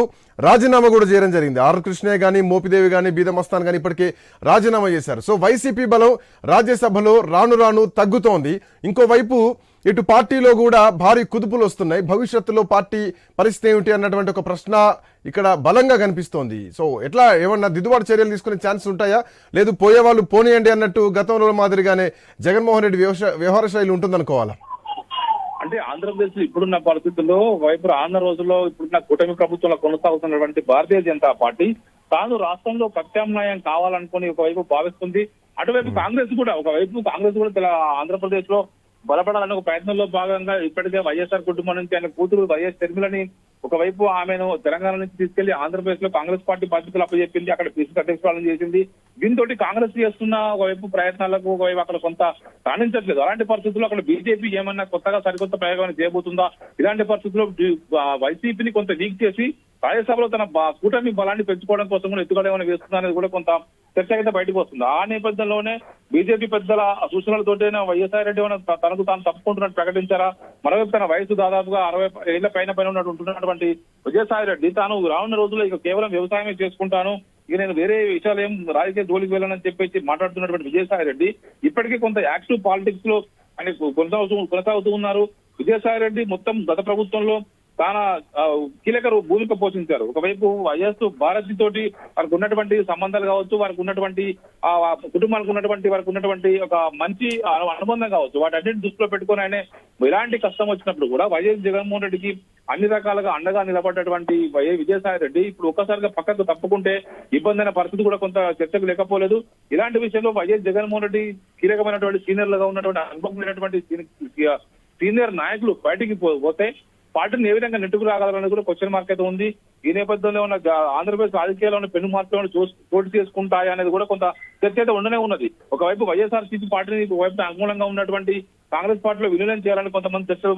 రాజీనామా కూడా చేయడం జరిగింది. ఆర్ కృష్ణయ్య కానీ, మోపిదేవి కానీ, బీదమస్తాన్ కానీ ఇప్పటికే రాజీనామా చేశారు. సో వైసీపీ బలం రాజ్యసభలో రాను రాను తగ్గుతోంది. ఇంకోవైపు ఇటు పార్టీలో కూడా భారీ కుదుపులు వస్తున్నాయి. భవిష్యత్తులో పార్టీ పరిస్థితి ఏమిటి అన్నటువంటి ఒక ప్రశ్న ఇక్కడ బలంగా కనిపిస్తోంది. సో ఎట్లా ఏమన్నా దిద్దుబాటు చర్యలు తీసుకునే ఛాన్స్ ఉంటాయా, లేదు పోయే వాళ్ళు పోనీయండి అన్నట్టు గతంలో మాదిరిగానే జగన్మోహన్ రెడ్డి వ్యవహార శైలి ఉంటుందనుకోవాలా? అంటే ఆంధ్రప్రదేశ్ లో ఇప్పుడున్న పరిస్థితుల్లో ఒకవైపు రానున్న రోజుల్లో ఇప్పుడున్న కూటమి ప్రభుత్వంలో కొనసాగుతున్నటువంటి భారతీయ జనతా పార్టీ తాను రాష్ట్రంలో ప్రత్యామ్నాయం కావాలనుకుని ఒకవైపు భావిస్తుంది. అటువైపు కాంగ్రెస్ కూడా ఆంధ్రప్రదేశ్ లో బలపడాలనే ఒక ప్రయత్నంలో భాగంగా ఇప్పటికే వైఎస్ఆర్ కుటుంబం నుంచి ఆయన కూతురు వైఎస్ షర్మిలని ఒకవైపు ఆమెను తెలంగాణ నుంచి తీసుకెళ్లి ఆంధ్రప్రదేశ్ లో కాంగ్రెస్ పార్టీ బాధ్యతలు అప్పచెప్పింది, అక్కడ పిసిసి అధ్యక్షురాలను చేసింది. దీంతో కాంగ్రెస్ చేస్తున్న ఒకవైపు ప్రయత్నాలకు ఒకవైపు అక్కడ కొంత రాణించట్లేదు. అలాంటి పరిస్థితుల్లో అక్కడ బీజేపీ ఏమన్నా కొత్తగా సరికొత్త ప్రయోగాన్ని చేయబోతుందా? ఇలాంటి పరిస్థితుల్లో వైసీపీని కొంత లీక్ చేసి రాజ్యసభలో తన కూటమి బలాన్ని పెంచుకోవడం కోసం కూడా ఎత్తుగడ ఏమైనా వేస్తుందా అనేది కూడా కొంత చర్చ అయితే బయటకు వస్తుంది. ఆ నేపథ్యంలోనే బీజేపీ పెద్దల సూచనలతోటైనా వైఎస్ఆర్ రెడ్డి తనకు తాను తప్పుకుంటున్నట్టు ప్రకటించారా? మరోవైపు తన వయసు దాదాపుగా 60 ఏళ్ల పైన ఉంటున్నటువంటి విజయసాయి రెడ్డి తాను రానున్న రోజుల్లో ఇక కేవలం వ్యవసాయమే చేసుకుంటాను, ఇక నేను వేరే విషయాలు ఏం రాజకీయ జోలికి వెళ్ళానని చెప్పేసి మాట్లాడుతున్నటువంటి విజయసాయి రెడ్డి ఇప్పటికీ కొంత యాక్టివ్ పాలిటిక్స్ లో ఆయన కొనసాగుతూ ఉన్నారు. విజయసాయి రెడ్డి మొత్తం గత ప్రభుత్వంలో తాను కీలక భూమిక పోషించారు. ఒకవైపు వైఎస్ భారతి తోటి వారికి ఉన్నటువంటి సంబంధాలు కావచ్చు, వారికి ఉన్నటువంటి కుటుంబానికి ఉన్నటువంటి ఒక మంచి అనుబంధం కావచ్చు, వాటన్నింటిని దృష్టిలో పెట్టుకుని ఆయన ఎలాంటి కష్టం వచ్చినప్పుడు కూడా వైఎస్ జగన్మోహన్ రెడ్డికి అన్ని రకాలుగా అండగా నిలబడ్డటువంటి విజయసాయి రెడ్డి ఇప్పుడు ఒక్కసారిగా పక్కకు తప్పుకుంటే ఇబ్బంది అయిన పరిస్థితి కూడా కొంత చర్చకు లేకపోలేదు. ఇలాంటి విషయంలో వైఎస్ జగన్మోహన్ రెడ్డి కీలకమైనటువంటి సీనియర్లుగా ఉన్నటువంటి అనుభవమైనటువంటి సీనియర్ నాయకులు బయటికి పోతే పార్టీని ఏ విధంగా నెట్టుకు రాగలరని కూడా క్వశ్చన్ మార్క్ అయితే ఉంది. ఈ నేపథ్యంలో ఉన్న ఆంధ్రప్రదేశ్ రాజకీయాల్లో ఉన్న పెను మార్పులను చోటు చేసుకుంటాయి అనేది కూడా కొంత చర్చ అయితే ఉండనే ఉన్నది. ఒకవైపు వైఎస్ఆర్సీపీ పార్టీని ఒకవైపు అనుకూలంగా ఉన్నటువంటి కాంగ్రెస్ పార్టీలో విలీనం చేయాలని కొంతమంది చర్చలు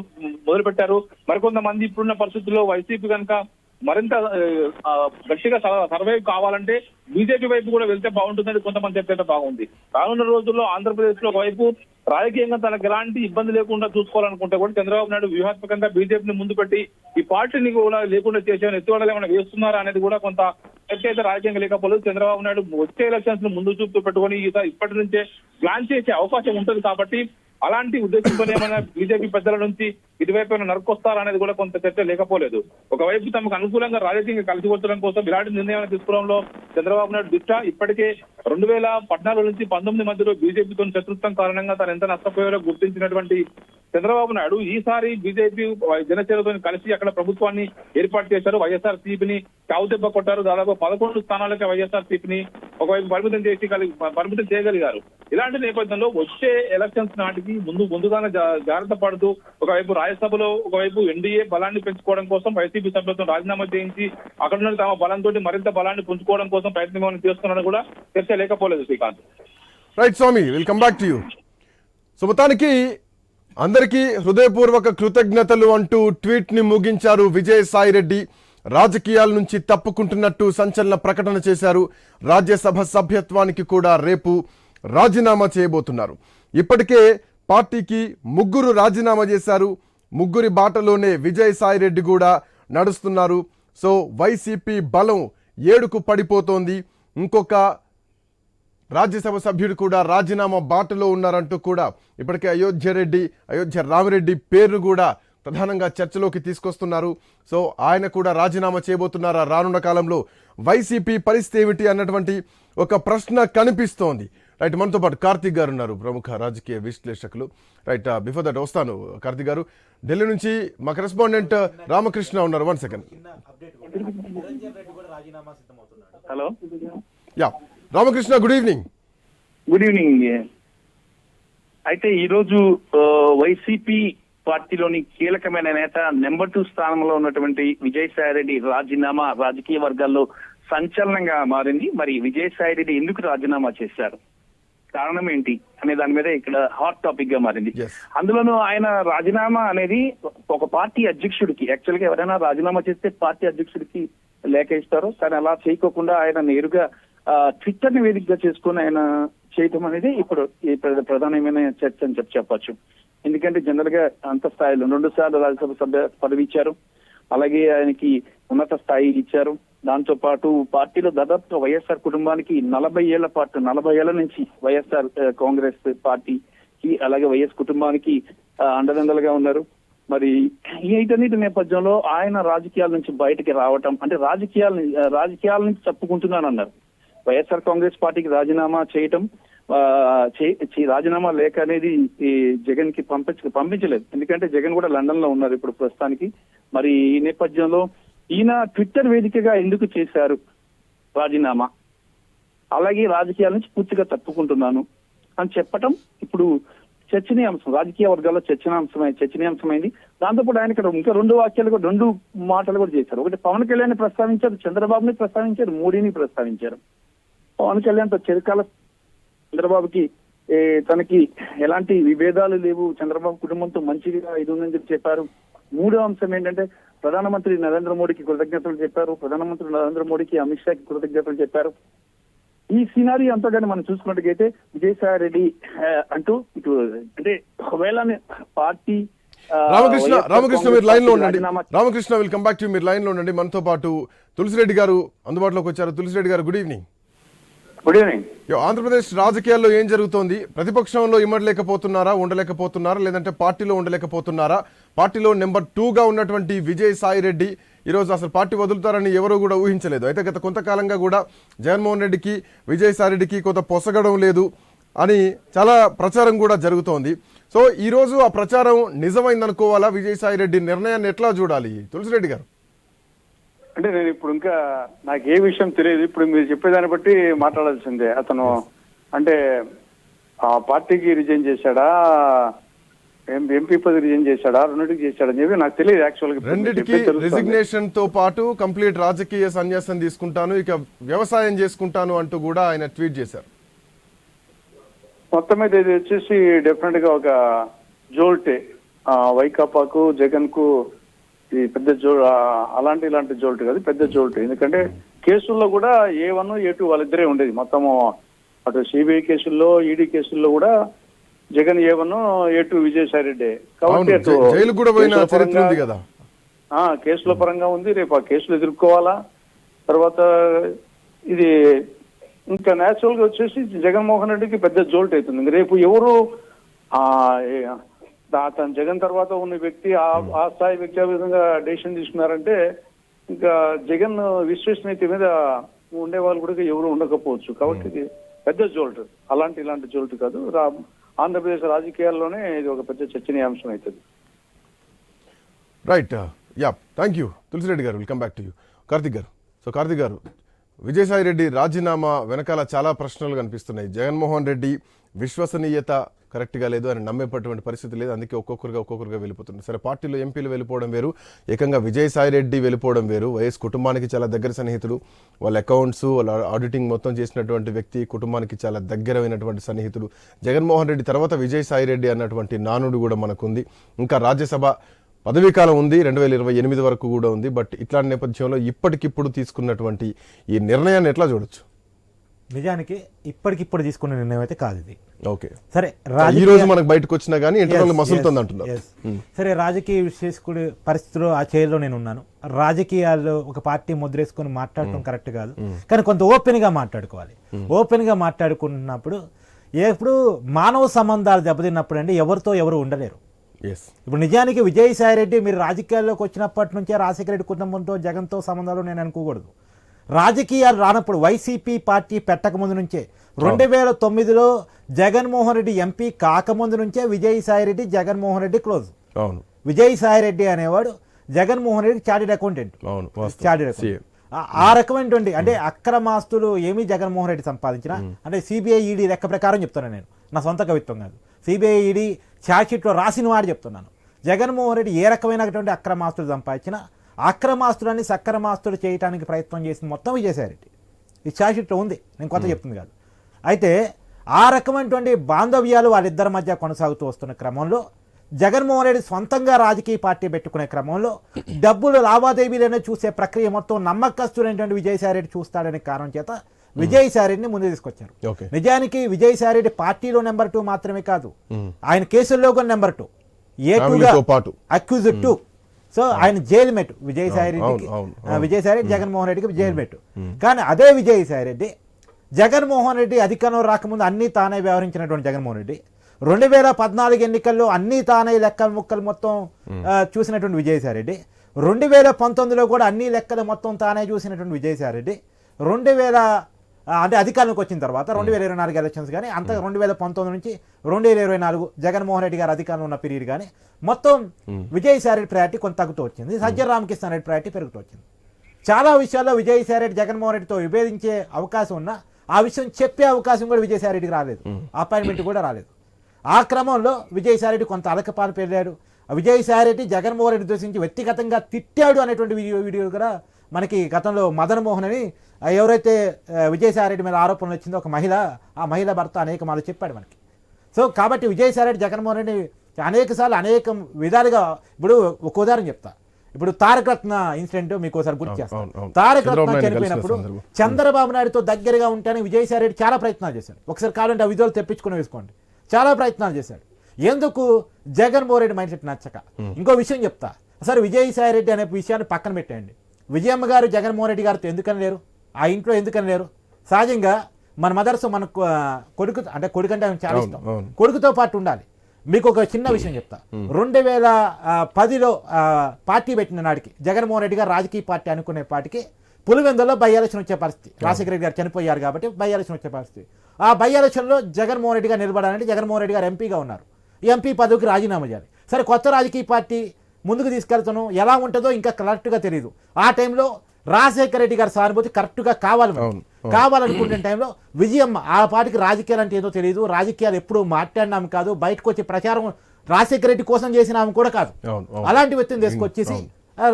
మొదలు పెట్టారు. మరికొంతమంది ఇప్పుడున్న పరిస్థితుల్లో వైసీపీ కనుక మరింత గట్టిగా సర్వైవ్ కావాలంటే బీజేపీ వైపు కూడా వెళ్తే బాగుంటుందని కొంతమంది చెప్పేది బాగుంది. రానున్న రోజుల్లో ఆంధ్రప్రదేశ్ లో ఒకవైపు రాజకీయంగా తనకు ఎలాంటి ఇబ్బంది లేకుండా చూసుకోవాలనుకుంటే కూడా చంద్రబాబు నాయుడు వ్యూహాత్మకంగా బీజేపీని ముందు పెట్టి ఈ పార్టీని కూడా లేకుండా చేసే ఎత్తుగడలు ఏమైనా వేస్తున్నారా అనేది కూడా కొంత అయితే రాజకీయంగా లేకపోలేదు. చంద్రబాబు నాయుడు వచ్చే ఎలక్షన్స్ ను ముందు చూపుతూ పెట్టుకుని ఇప్పటి నుంచే ప్లాన్ చేసే అవకాశం ఉంటుంది. కాబట్టి అలాంటి ఉద్దేశంతో ఏమైనా బీజేపీ పెద్దల నుంచి ఇటువైపు నరుకొస్తారా అనేది కూడా కొంత చర్చ లేకపోలేదు. ఒకవైపు తమకు అనుకూలంగా రాజకీయంగా కలిసి వచ్చడం కోసం ఇలాంటి నిర్ణయాలు తీసుకోవడంలో చంద్రబాబు నాయుడు దిట్ట. ఇప్పటికే 2014 నుంచి 19 మధ్యలో బీజేపీతో శత్రుత్వం కారణంగా తను ఎంత నష్టపోయారో గుర్తించినటువంటి చంద్రబాబు నాయుడు ఈసారి బీజేపీ జనసేనతో కలిసి అక్కడ ప్రభుత్వాన్ని ఏర్పాటు చేశారు. వైఎస్ఆర్ సిపిని చావుదెబ్బ కొట్టారు. దాదాపు 11 స్థానాలకే వైఎస్ఆర్ సిపిని ఒకవైపు పరిమితం చేయగలిగారు. ఇలాంటి నేపథ్యంలో వచ్చే ఎలక్షన్స్ నాటికి ముందుగానే జాగ్రత్త పడుతూ ఒకవైపు రాజ్యసభలో ఒకవైపు ఎన్డీఏ బలాన్ని పెంచుకోవడం కోసం వైసీపీ సభ్యులతో రాజీనామా చేయించి అక్కడ నుండి తమ బలంతో మరింత బలాన్ని పుంజుకోవడం కోసం ప్రయత్నం చేస్తున్నారని కూడా చర్చ లేకపోలేదు. Srikanth. Right Swami, will come back to you. So మొత్తానికి అందరికీ హృదయపూర్వక కృతజ్ఞతలు అంటూ ట్వీట్ ని ముగించారు విజయసాయి రెడ్డి. రాజకీయాల నుంచి తప్పుకుంటున్నట్టు సంచలన ప్రకటన చేశారు. రాజ్యసభ సభ్యత్వానికి కూడా రేపు రాజీనామా చేయబోతున్నారు. ఇప్పటికే పార్టీకి 3 రాజీనామా చేశారు. 3 బాటలోనే విజయసాయి రెడ్డి కూడా నడుస్తున్నారు. సో వైసీపీ బలం 7కు పడిపోతోంది. ఇంకొక రాజ్యసభ సభ్యుడు కూడా రాజీనామా బాటలో ఉన్నారంటూ కూడా ఇప్పటికే అయోధ్య రామిరెడ్డి పేరు కూడా ప్రధానంగా చర్చలోకి తీసుకొస్తున్నారు. సో ఆయన కూడా రాజీనామా చేయబోతున్నారా రానున్న కాలంలో, వైసీపీ పరిస్థితి ఏమిటి అన్నటువంటి ఒక ప్రశ్న కనిపిస్తోంది. రైట్, మనతో పాటు కార్తీక్ గారు ఉన్నారు, ప్రముఖ రాజకీయ విశ్లేషకులు. రైట్, బిఫోర్ దట్ వస్తాను కార్తీక్ గారు. ఢిల్లీ నుంచి మా కరెస్పాండెంట్ రామకృష్ణ ఉన్నారు. 1 second. Hello. Yeah Ramakrishna, good evening. Good evening. అయితే ఈరోజు వైసీపీ పార్టీలోని కీలకమైన నేత నెంబర్ 2 స్థానంలో ఉన్నటువంటి విజయసాయిరెడ్డి రాజీనామా రాజకీయ వర్గాల్లో సంచలనంగా మారింది. మరి విజయసాయిరెడ్డి ఎందుకు రాజీనామా చేశారు, కారణం ఏంటి అనే దాని మీద ఇక్కడ హాట్ టాపిక్ గా మారింది. అందులోనూ ఆయన రాజీనామా అనేది ఒక పార్టీ అధ్యక్షుడికి, యాక్చువల్ గా ఎవరైనా రాజీనామా చేస్తే పార్టీ అధ్యక్షుడికి లేఖ ఇస్తారు. కానీ అలా చేయకోకుండా ఆయన నేరుగా ట్విట్టర్ ని వేదికగా చేసుకుని ఆయన చేయటం అనేది ఇప్పుడు ఈ ప్రధానమైన చర్చ అని చెప్పచ్చు. ఎందుకంటే జనరల్ గా అంత స్థాయిలో 2 సార్లు రాజ్యసభ సభ్య పదవి ఇచ్చారు. అలాగే ఆయనకి ఉన్నత స్థాయి ఇచ్చారు. దాంతో పాటు పార్టీలో దాదాపు వైఎస్ఆర్ కుటుంబానికి 40 ఏళ్ల పాటు 40 ఏళ్ల నుంచి వైఎస్ఆర్ కాంగ్రెస్ పార్టీకి అలాగే వైఎస్ కుటుంబానికి అండదండలుగా ఉన్నారు. మరి ఈ వీటన్నిటి నేపథ్యంలో ఆయన రాజకీయాల నుంచి బయటకి రావటం అంటే రాజకీయాల నుంచి తప్పుకుంటున్నానన్నారు. వైఎస్ఆర్ కాంగ్రెస్ పార్టీకి రాజీనామా చేయటం, రాజీనామా లేఖ అనేది జగన్ కి పంపించలేదు. ఎందుకంటే జగన్ కూడా లండన్ లో ఉన్నారు ఇప్పుడు ప్రస్తుతానికి. మరి ఈ నేపథ్యంలో ఈయన ట్విట్టర్ వేదికగా ఎందుకు చేశారు రాజీనామా, అలాగే రాజకీయాల నుంచి పూర్తిగా తప్పుకుంటున్నాను అని చెప్పటం ఇప్పుడు చర్చనీయాంశం, రాజకీయ వర్గాల్లో చర్చనీయాంశమైంది. దాంతోపాటు ఆయన ఇక్కడ ఇంకా 2 మాటలు కూడా చేశారు. ఒకటి పవన్ కళ్యాణ్ ప్రస్తావించారు, చంద్రబాబుని ప్రస్తావించారు, మోడీని ప్రస్తావించారు. పవన్ కళ్యాణ్ తో చిరకాల చంద్రబాబుకి తనకి ఎలాంటి విభేదాలు లేవు, చంద్రబాబు కుటుంబంతో మంచిగా ఇది ఉందని చెప్పి చెప్పారు. 3వ అంశం ఏంటంటే ప్రధానమంత్రి నరేంద్ర మోడీకి కృతజ్ఞతలు చెప్పారు. ప్రధానమంత్రి నరేంద్ర మోడీకి అమిత్ షాకి కృతజ్ఞతలు చెప్పారు. ఈ సినారీ అంతా కానీ మనం చూసుకున్నట్టుగైతే విజయసాయి రెడ్డి అంటూ ఇటు అంటే ఒకవేళ పార్టీ రామకృష్ణ మీరు లైన్ లో ఉండండి. Ramakrishna will come back to మీరు లైన్ లో ఉండండి. మనతో పాటు తులసిరెడ్డి గారు అందుబాటులోకి వచ్చారు. తులసిరెడ్డి గారు, good evening. Good evening. Andhra Pradesh రాజకీయాల్లో ఏం జరుగుతోంది? ప్రతిపక్షంలో ఉండలేకపోతున్నారా, లేదంటే పార్టీలో ఉండలేకపోతున్నారా? పార్టీలో నెంబర్ 2గా ఉన్నటువంటి విజయసాయి రెడ్డి ఈరోజు అసలు పార్టీ వదులుతారని ఎవరూ కూడా ఊహించలేదు. అయితే గత కొంతకాలంగా కూడా జగన్మోహన్ రెడ్డికి విజయసాయి రెడ్డికి కొంత పొసగడం లేదు అని చాలా ప్రచారం కూడా జరుగుతోంది. సో ఈ రోజు ఆ ప్రచారం నిజమైందనుకోవాలా? విజయసాయి రెడ్డి నిర్ణయాన్ని ఎట్లా చూడాలి తులసిరెడ్డి గారు? అంటే నేను ఇప్పుడు ఇంకా నాకు ఏ విషయం తెలియదు. ఇప్పుడు మీరు చెప్పేదాన్ని బట్టి మాట్లాడాల్సిందే. అతను అంటే ఆ పార్టీకి రిజైన్ చేశాడా, ఎంపీ పదవి రిజైన్ చేశాడా, రెండింటికి చేశాడని చెప్పి నాకు తెలియదు. యాక్చువల్ గా రెండింటికి రిజిగ్నేషన్ తో పాటు కంప్లీట్ రాజకీయ సన్యాసం తీసుకుంటాను, ఇక వ్యవసాయం చేసుకుంటాను అంటూ కూడా ఆయన ట్వీట్ చేశారు. మొత్తం మీద ఇది వచ్చేసి డెఫినెట్ గా ఒక జోల్టే వైకాపాకు, జగన్ కు ఇది పెద్ద ఇలాంటి జోల్ట్ కాదు, పెద్ద జోల్ట్. ఎందుకంటే కేసుల్లో కూడా A1 A2 వాళ్ళిద్దరే ఉండేది. మొత్తము అటు సిబిఐ కేసుల్లో, ఈడీ కేసుల్లో కూడా జగన్ A1 A2 విజయసాయి రెడ్డి. కాబట్టి అవును, అటు జైలు కూడా పోయిన కేసుల చరిత్ర పరంగా- ఉంది కదా. కేసుల పరంగా ఉంది. రేపు ఆ కేసులు ఎదుర్కోవాలా. తర్వాత ఇది ఇంకా న్యాచురల్ గా వచ్చేసి జగన్మోహన్ రెడ్డికి పెద్ద జోల్ట్ అవుతుంది. రేపు ఎవరు తను జగన్ తర్వాత ఉన్న వ్యక్తి ఆ స్థాయి వ్యక్తి ఆ విధంగా డెసిషన్ తీసుకున్నారంటే ఇంకా జగన్ విశ్వసనీయత మీద ఉండే వాళ్ళు కూడా ఎవరు ఉండకపోవచ్చు. కాబట్టి ఇది పెద్ద జోల్ట్, ఇలాంటి జోల్ట్ కాదు. ఆంధ్రప్రదేశ్ రాజకీయాల్లోనే ఇది ఒక పెద్ద చర్చనీయాంశం అవుతుంది. Right, yeah, thank you Tulasi Reddy garu. Welcome back to you. Karthik garu. So Karthik గారు, విజయసాయి రెడ్డి రాజీనామా వెనకాల చాలా ప్రశ్నలు కనిపిస్తున్నాయి. జగన్మోహన్ రెడ్డి విశ్వసనీయత కరెక్ట్గా లేదు, అని నమ్మేటటువంటి పరిస్థితి లేదు. అందుకే ఒక్కొక్కరుగా వెళ్ళిపోతుంది. సరే, పార్టీలో ఎంపీలు వెళ్ళిపోవడం వేరు, ఏకంగా విజయసాయి రెడ్డి వెళ్ళిపోవడం వేరు. వైఎస్ కుటుంబానికి చాలా దగ్గర సన్నిహితుడు, వాళ్ళ అకౌంట్స్, వాళ్ళ ఆడిటింగ్ మొత్తం చేసినటువంటి వ్యక్తి, కుటుంబానికి చాలా దగ్గరైనటువంటి సన్నిహితుడు. జగన్మోహన్ రెడ్డి తర్వాత విజయసాయి రెడ్డి అన్నటువంటి నానుడు కూడా మనకుంది. ఇంకా రాజ్యసభ పదవీకాలం ఉంది, 2028 వరకు కూడా ఉంది. బట్ ఇట్లాంటి నేపథ్యంలో ఇప్పటికిప్పుడు తీసుకున్నటువంటి ఈ నిర్ణయాన్ని ఎట్లా చూడొచ్చు? నిజానికి ఇప్పటికిప్పుడు తీసుకున్న నిర్ణయం అయితే కాదు ఇది. ఓకే, సరే, ఈ రోజు మనకు బయటకు వచ్చినా కానీ ఇంటర్నల్ మసులుతుంది అంటున్నారు. సరే, రాజకీయ విశ్లేషకుడి పరిస్థితిలో ఆ చైర్లో నేను ఉన్నాను. రాజకీయాల్లో ఒక పార్టీ ముద్రేసుకొని మాట్లాడటం కరెక్ట్ కాదు, కానీ కొంత ఓపెన్ గా మాట్లాడుకోవాలి. ఓపెన్ గా మాట్లాడుకున్నప్పుడు ఎప్పుడు మానవ సంబంధాలు దెబ్బతిన్నప్పుడు అండి ఎవరితో ఎవరు ఉండలేరు. ఇప్పుడు నిజానికి విజయసాయి రెడ్డి మీరు రాజకీయాల్లోకి వచ్చినప్పటి నుంచే రాజశేఖర రెడ్డి కుటుంబంతో జగన్తో సంబంధాలు నేను అనుకోకూడదు. రాజకీయాలు రానప్పుడు వైసీపీ పార్టీ పెట్టకముందు నుంచే 2009లో జగన్మోహన్ రెడ్డి ఎంపీ కాకముందు నుంచే విజయసాయి రెడ్డి జగన్మోహన్ రెడ్డి క్లోజ్. విజయసాయి రెడ్డి అనేవాడు జగన్మోహన్ రెడ్డి చార్టెడ్ అకౌంటెంట్. ఆ రకమైనటువంటి అంటే అక్రమాస్తులు ఏమీ జగన్మోహన్ రెడ్డి సంపాదించిన అంటే సిబిఐ ఈడీ లెక్క ప్రకారం చెప్తున్నాను, నేను నా సొంత కవిత్వం కాదు, సిబిఐ ఈడీ ఛార్జ్షీట్లో రాసిన వాడు చెప్తున్నాను. జగన్మోహన్ రెడ్డి ఏ రకమైనటువంటి అక్రమాస్తులు సంపాదించినా అక్రమాస్తులని సక్రమాస్తులు చేయడానికి ప్రయత్నం చేసింది మొత్తం విజయసాయి రెడ్డి. ఈ ఛార్జ్షీట్లో ఉంది, నేను కొత్త చెప్తుంది కాదు. అయితే ఆ రకమైనటువంటి బాంధవ్యాలు వాళ్ళిద్దరి మధ్య కొనసాగుతూ వస్తున్న క్రమంలో జగన్మోహన్ రెడ్డి సొంతంగా రాజకీయ పార్టీ పెట్టుకునే క్రమంలో డబ్బులు లావాదేవీలనే చూసే ప్రక్రియ మొత్తం నమ్మకస్తుడైనటువంటి విజయసాయి రెడ్డి చూస్తాడనే కారణం చేత విజయసాయి రెడ్డిని ముందు తీసుకొచ్చారు. నిజానికి విజయసాయి రెడ్డి పార్టీలో నెంబర్ 2 మాత్రమే కాదు, ఆయన కేసుల్లో కూడా నెంబర్ 2, A2గా అక్యూజ్డ్ 2. సో ఆయన జైలు మెట్టు విజయసాయి రెడ్డి జగన్మోహన్ రెడ్డికి జైలు మెట్టు. కానీ అదే విజయసాయి రెడ్డి జగన్మోహన్ రెడ్డి అధికారంలో రాకముందు అన్ని తానే వ్యవహరించినటువంటి జగన్మోహన్ రెడ్డి 2014 ఎన్నికల్లో అన్ని తానే లెక్కల ముక్కలు మొత్తం చూసినటువంటి విజయసాయి రెడ్డి 2019లో కూడా అన్ని లెక్కలు మొత్తం తానే చూసినటువంటి విజయసాయి రెడ్డి 2000 అంటే అధికారంలోకి వచ్చిన తర్వాత 2024 ఎలక్షన్స్ కానీ అంత 2019 నుంచి 2024 జగన్మోహన్ రెడ్డి గారు అధికారంలో ఉన్న పీరియడ్ కానీ మొత్తం విజయసాయి రెడ్డి ప్రయారిటీ కొంత తగ్గుతూ వచ్చింది, సజ్జల రామకృష్ణ రెడ్డి ప్రయారిటీ పెరుగుతూ వచ్చింది. చాలా విషయాల్లో విజయసాయి రెడ్డి జగన్మోహన్ రెడ్డితో విభేదించే అవకాశం ఉన్నా ఆ విషయం చెప్పే అవకాశం కూడా విజయసాయి రెడ్డికి రాలేదు, అపాయింట్మెంట్ కూడా రాలేదు. ఆ క్రమంలో విజయసాయి రెడ్డి కొంత అలకపాలు పెరిగాడు. విజయసాయి రెడ్డి జగన్మోహన్ రెడ్డి దూషించి వ్యక్తిగతంగా తిట్టాడు అనేటువంటి వీడియో కూడా మనకి గతంలో మదన్ మోహన్ అని ఎవరైతే విజయసాయి రెడ్డి మీద ఆరోపణలు వచ్చిందో ఒక మహిళ, ఆ మహిళ భర్త అనేక మాటలు చెప్పాడు మనకి. సో కాబట్టి విజయసాయి రెడ్డి జగన్మోహన్ రెడ్డి అనేక సార్లు అనేక విధాలుగా, ఇప్పుడు ఒక ఉదాహరణ చెప్తా, ఇప్పుడు తారక రత్న ఇన్సిడెంట్ మీకు ఒకసారి గుర్తు చేస్తాను. తారక రత్న చనిపోయినప్పుడు చంద్రబాబు నాయుడుతో దగ్గరగా ఉంటానని విజయసాయి రెడ్డి చాలా ప్రయత్నాలు చేశాడు. ఒకసారి కావాలంటే ఆ విజువల్ తెప్పించుకుని వేసుకోండి, చాలా ప్రయత్నాలు చేశాడు. ఎందుకు? జగన్మోహన్ రెడ్డి మైండ్ సెట్ నచ్చక. ఇంకో విషయం చెప్తా, సరే విజయసాయి రెడ్డి అనే విషయాన్ని పక్కన పెట్టండి. విజయమ్మ గారు జగన్మోహన్ రెడ్డి గారితో ఎందుకని లేరు, ఆ ఇంట్లో ఎందుకని లేరు? సహజంగా మన మదర్స్ మన కొడుకు అంటే కొడుకంటే ఆమె చాలా ఇష్టం, కొడుకుతో పాటు ఉండాలి. మీకు ఒక చిన్న విషయం చెప్తా, 2010లో పార్టీ పెట్టిన నాటికి జగన్మోహన్ రెడ్డి గారు రాజకీయ పార్టీ అనుకునే పార్టీకి పులివెందులో బై ఎలక్షన్ వచ్చే పరిస్థితి, రాజశేఖర రెడ్డి గారు చనిపోయారు కాబట్టి బై ఎలక్షన్ వచ్చే పరిస్థితి. ఆ బై ఎలక్షన్లో జగన్మోహన్ రెడ్డి గారు నిలబడాలంటే జగన్మోహన్ రెడ్డి గారు ఎంపీగా ఉన్నారు, ఎంపీ పదవికి రాజీనామా చేయాలి. సరే, కొత్త రాజకీయ పార్టీ ముందుకు తీసుకెళ్తాను, ఎలా ఉంటుందో ఇంకా కరెక్ట్గా తెలియదు. ఆ టైంలో రాజశేఖర రెడ్డి గారి సానుభూతి కరెక్ట్గా కావాలనుకునే టైంలో విజయమ్మ ఆ పార్టీకి రాజకీయాలు అంటే ఏదో తెలియదు, రాజకీయాలు ఎప్పుడు మాట్లాడినాము కాదు, బయటకు వచ్చి ప్రచారం రాజశేఖర రెడ్డి కోసం చేసినాము కూడా కాదు, అలాంటి వ్యక్తిని తీసుకొచ్చేసి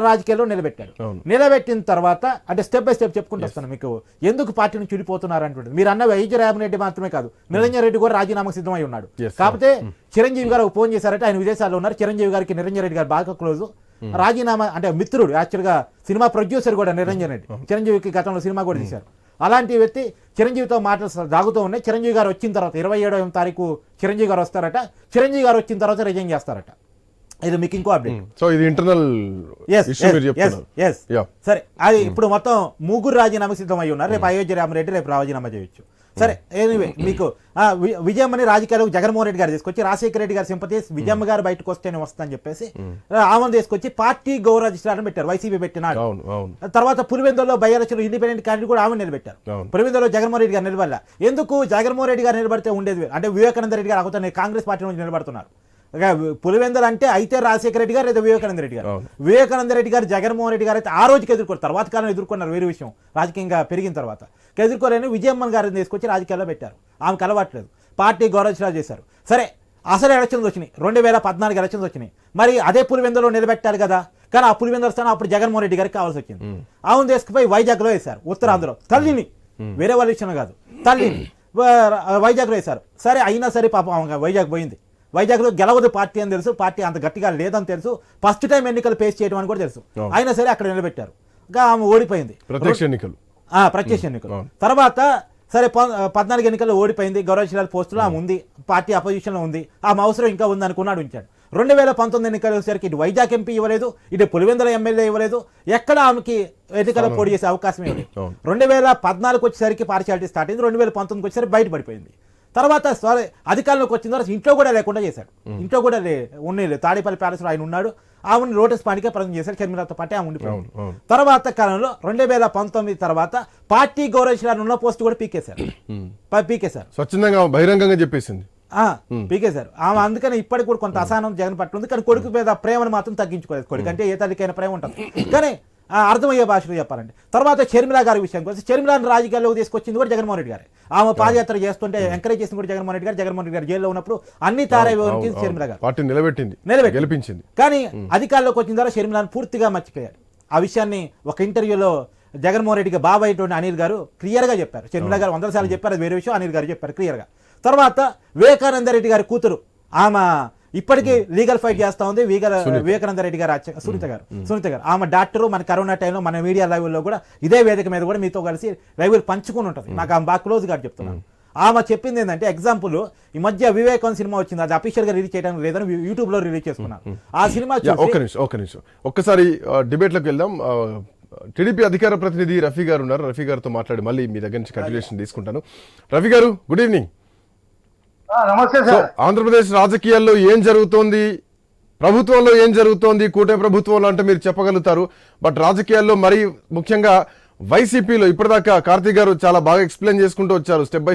రాజకీయాల్లో నిలబెట్టాడు. నిలబెట్టిన తర్వాత అంటే స్టెప్ బై స్టెప్ చెప్పుకుంటూ వస్తాను మీకు ఎందుకు పార్టీ నుంచి విడిపోతున్నారు అంటుంటుంది. మీరు అన్న వైద్యరామన్ రెడ్డి మాత్రమే కాదు, నిరంజన్ రెడ్డి కూడా రాజీనామాకు సిద్ధమై ఉన్నాడు. కాకపోతే చిరంజీవి గారు ఫోన్ చేశారంటే ఆయన విదేశాల్లో ఉన్నారు, చిరంజీవి గారికి నిరంజన్ రెడ్డి గారు బాగా క్లోజ్, రాజీనామా అంటే మిత్రుడు, యాక్చువల్గా సినిమా ప్రొడ్యూసర్ కూడా నిరంజన్ రెడ్డి, చిరంజీవికి గతంలో సినిమా కూడా తీశారు. అలాంటి వ్యక్తి చిరంజీవితో మాటలు సాగుతూ ఉన్నాయి. చిరంజీవి గారు వచ్చిన తర్వాత 27వ తారీఖు చిరంజీవి గారు వస్తారట. చిరంజీవి గారు వచ్చిన తర్వాత రిజైన్ చేస్తారట. ఇది మీకు ఇంకో అప్డేట్. సో ఇది ఇంటర్నల్ ఇష్యూ మీరు చెప్తున్నారు. Yeah. సరే, అది ఇప్పుడు మొత్తం ముగ్గురు రాజీనామా సిద్ధం అయి ఉన్నారు. రేపు అయోధ్య రామరెడ్డి రేపు రాజీనామా చేయొచ్చు. సరే, ఎనీవే మీకు విజయమ్మని రాజకీయాలకు జగన్మోహన్ రెడ్డి గారు తీసుకొచ్చి రాజశేఖర రెడ్డి గారి సింపతి విజయమ్మ గారు బయటకు వస్తేనే వస్తుందని చెప్పేసి ఆమెను తీసుకొచ్చి పార్టీ గౌరవ రిజిస్ట్రార్ని పెట్టారు. వైసీపీ పెట్టినాడు. తర్వాత పులివెందులో బై ఎలక్షన్ ఇండిపెండెంట్ క్యాండిడేట్ కూడా ఆమె నిలబెట్టారు. పులివెందులో జగన్మోహన్ రెడ్డి గారు నిలబడాల. ఎందుకు జగన్మోహన్ రెడ్డి గారు నిలబడితే ఉండేది అంటే వివేకానంద రెడ్డి గారు అవుతారు కాంగ్రెస్ పార్టీ నుంచి నిలబడుతున్నారు. పులివెందులు అంటే అయితే రాజశేఖర రెడ్డి గారు లేదా వివేకానంద రెడ్డి గారు. వివేకానంద రెడ్డి గారు జగన్మోహన్ రెడ్డి గారు అయితే ఆ రోజుకి ఎదుర్కోరు, తర్వాత కాలం ఎదుర్కొన్నారు, వేరే విషయం. రాజకీయంగా పెరిగిన తర్వాత ఎదుర్కోలేని విజయమ్మన్ గారిని తీసుకొచ్చి రాజకీయాల్లో పెట్టారు. ఆమెకు అలవాట్లేదు, పార్టీ గౌరవ చేశారు. సరే, అసలు ఎలక్షన్స్ వచ్చినాయి, 2014 ఎలక్షన్స్ వచ్చినాయి. మరి అదే పులివెందులో నిలబెట్టారు కదా, కానీ ఆ పులివెందుల స్థానం అప్పుడు జగన్మోహన్ రెడ్డి గారికి కావాల్సి వచ్చింది. ఆమెను తీసుకుపోయి వైజాగ్లో వేశారు. ఉత్తరాంధ్రలో తల్లిని, వేరే వాళ్ళ విషయం కాదు, తల్లిని వైజాగ్లో వేశారు. సరే, అయినా సరే పాపం వైజాగ్ పోయింది. వైజాగ్లో గెలవదు పార్టీ అని తెలుసు, పార్టీ అంత గట్టిగా లేదని తెలుసు, ఫస్ట్ టైం ఎన్నికలు ఫేస్ చేయడం అని కూడా తెలుసు. అయినా సరే అక్కడ నిలబెట్టారు. ఇంకా ఆమె ఓడిపోయింది, ప్రత్యక్ష ఎన్నికలు. తర్వాత సరే 14 ఎన్నికల్లో ఓడిపోయింది. గౌరవశీలాల పోస్టులో ఆమె ఉంది, పార్టీ అపోజిషన్లో ఉంది. ఆమె అవసరం ఇంకా ఉంది అనుకున్నాడు, ఉంచాడు. 2019 ఎన్నికలు వచ్చేసరికి ఇటు వైజాగ్ ఎంపీ ఇవ్వలేదు, ఇటు పులివెందుల ఎమ్మెల్యే ఇవ్వలేదు, ఎక్కడ ఆమెకి ఎన్నికల్లో పోటీ చేసే అవకాశం ఇవ్వలేదు. 2014 వచ్చేసరికి పార్షియాలిటీ స్టార్ట్ అయింది. 2019 వచ్చేసరికి బయటపడిపోయింది. తర్వాత అధికారంలోకి వచ్చిన తర్వాత ఇంట్లో కూడా లేకుండా చేశాడు. ఇంట్లో కూడా ఉండేది. తాడేపల్లి ప్యాలెస్లో ఆయన ఉన్నాడు. ఆమెను లోటస్ పాండ్కే ప్రజెంట్ చేశారు. షర్మిలతో పాటే ఆమె ఉండిపోయింది. తర్వాత కాలంలో 2019 తర్వాత పార్టీ గౌరవ ఉన్న పోస్ట్ కూడా పీకేశారు. స్వచ్ఛందంగా బహిరంగంగా చెప్పేసింది, పీకేశారు ఆమె. అందుకని ఇప్పటికి కూడా కొంత అసహనం జగన్ పట్ల ఉంది. కానీ కొడుకు మీద ప్రేమను మాత్రం తగ్గించుకోలేదు. కొడుకు అంటే ఏ తల్లికైనా ప్రేమ ఉంటుంది, కానీ అర్థమయ్యే భాషలో చెప్పాలంటే. తర్వాత షర్మిల గారి విషయానికి వస్తే షర్మిలాని రాజకీయాల్లోకి తీసుకొచ్చింది కూడా జగన్మోహన్ రెడ్డి గారు. ఆమె పాదయాత్ర చేస్తుంటే ఎంకరేజ్ చేసింది కూడా జగన్మోహన్ రెడ్డి గారు. జగన్మోహన్ రెడ్డి గారు జైల్లో ఉన్నప్పుడు అన్ని తారైపోయి షర్మిల గారు పార్టీ నిలబెట్టింది, గెలిపించింది. కానీ అధికారంలోకి వచ్చిన తర్వాత షర్మిలాని పూర్తిగా మర్చిపోయారు. ఆ విషయాన్ని ఒక ఇంటర్వ్యూలో జగన్మోహన్ రెడ్డికి బాబా అయినటువంటి అనిల్ గారు క్లియర్ గా చెప్పారు. షర్మిల గారు 100 సార్లు చెప్పారు, అది వేరే విషయం. అనిల్ గారు చెప్పారు క్లియర్ గా. తర్వాత వివేకానంద రెడ్డి గారి కూతురు, ఆమె ఇప్పటికీ లీగల్ ఫైట్ చేస్తా ఉంది. వివేకానంద రెడ్డి గారు, సునీత గారు ఆమె డాక్టరు. మన కరోనా టైంలో మన మీడియా లైవ్ లో కూడా ఇదే వేదిక మీద కూడా మీతో కలిసి లైవ్ పంచుకుని ఉంటుంది. నాకు ఆమె బాగా క్లోజ్ గా చెప్తున్నాను. ఆమె చెప్పింది ఏంటంటే, ఎగ్జాంపుల్ ఈ మధ్య వివేకం సినిమా వచ్చింది, అది అఫీషియల్ గా రిలీజ్ చేయడానికి లేదని యూట్యూబ్ లో రిలీజ్ చేసుకున్నాను. ఆ సినిమా ఒక్క నిమిషం ఒక్కసారి డిబేట్ లోకి వెళ్దాం. టీడీపీ అధికార ప్రతినిధి రఫీ గారు ఉన్నారు. రఫీ గారితో మాట్లాడి మళ్ళీ మీ దగ్గర నుంచి కంటిన్యూషన్ తీసుకుంటాను. రఫీ గారు, గుడ్ ఈవినింగ్. నమస్తే సార్. ఆంధ్రప్రదేశ్ రాజకీయాల్లో ఏం జరుగుతోంది, ప్రభుత్వంలో ఏం జరుగుతోంది, కూటమి ప్రభుత్వంలో అంటే మీరు చెప్పగలుగుతారు. బట్ రాజకీయాల్లో మరీ ముఖ్యంగా వైసీపీలో ఇప్పటిదాకా కార్తీక్ గారు చాలా బాగా ఎక్స్ప్లెయిన్ చేసుకుంటూ వచ్చారు, స్టెప్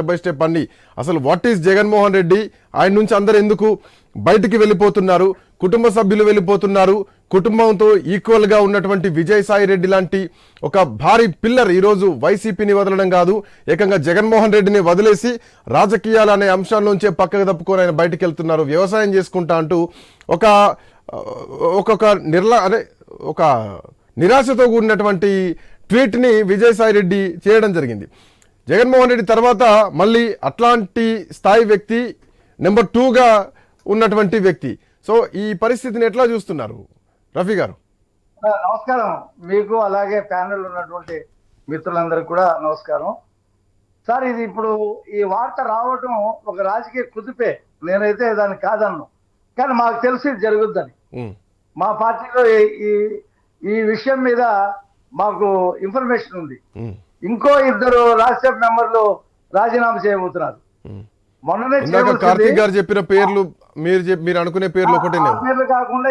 బై స్టెప్ అన్ని. అసలు వాట్ ఈస్ జగన్మోహన్ రెడ్డి, ఆయన నుంచి అందరు ఎందుకు బయటికి వెళ్ళిపోతున్నారు, కుటుంబ సభ్యులు వెళ్ళిపోతున్నారు, కుటుంబంతో ఈక్వల్ గా ఉన్నటువంటి విజయసాయి రెడ్డి లాంటి ఒక భారీ పిల్లర్ ఈరోజు వైసీపీని వదలడం కాదు, ఏకంగా జగన్మోహన్ రెడ్డిని వదిలేసి రాజకీయాలు అనే అంశాల్లోంచే పక్కకు తప్పుకొని ఆయన బయటికి వెళ్తున్నారు. వ్యవసాయం చేసుకుంటా అంటూ ఒక నిరాశతో కూడినటువంటి ట్వీట్ ని విజయసాయి రెడ్డి చేయడం జరిగింది. జగన్మోహన్ రెడ్డి తర్వాత మళ్ళీ అట్లాంటి స్థాయి వ్యక్తి, నెంబర్ 2గా ఉన్నటువంటి వ్యక్తి. సో ఈ పరిస్థితిని ఎట్లా చూస్తున్నారు రఫీ గారు? నమస్కారం మీకు, అలాగే ప్యానెల్ ఉన్నటువంటి మిత్రులందరికీ కూడా నమస్కారం సార్. ఇది ఇప్పుడు ఈ వార్త రావటం ఒక రాజకీయ కుదిపే, నేనైతే దాన్ని కాదన్ను, కానీ మాకు తెలిసి జరుగుద్దని. మా పార్టీలో ఈ విషయం మీద మాకు ఇన్ఫర్మేషన్ ఉంది. ఇంకో 2 రాజ్యసభ మెంబర్లు రాజీనామా చేయబోతున్నారు. మొన్ననే కార్తీక్ గారు చెప్పిన పేర్లు, మీరు అనుకునే పేర్లు ఒకటే పేర్లు కాకుండా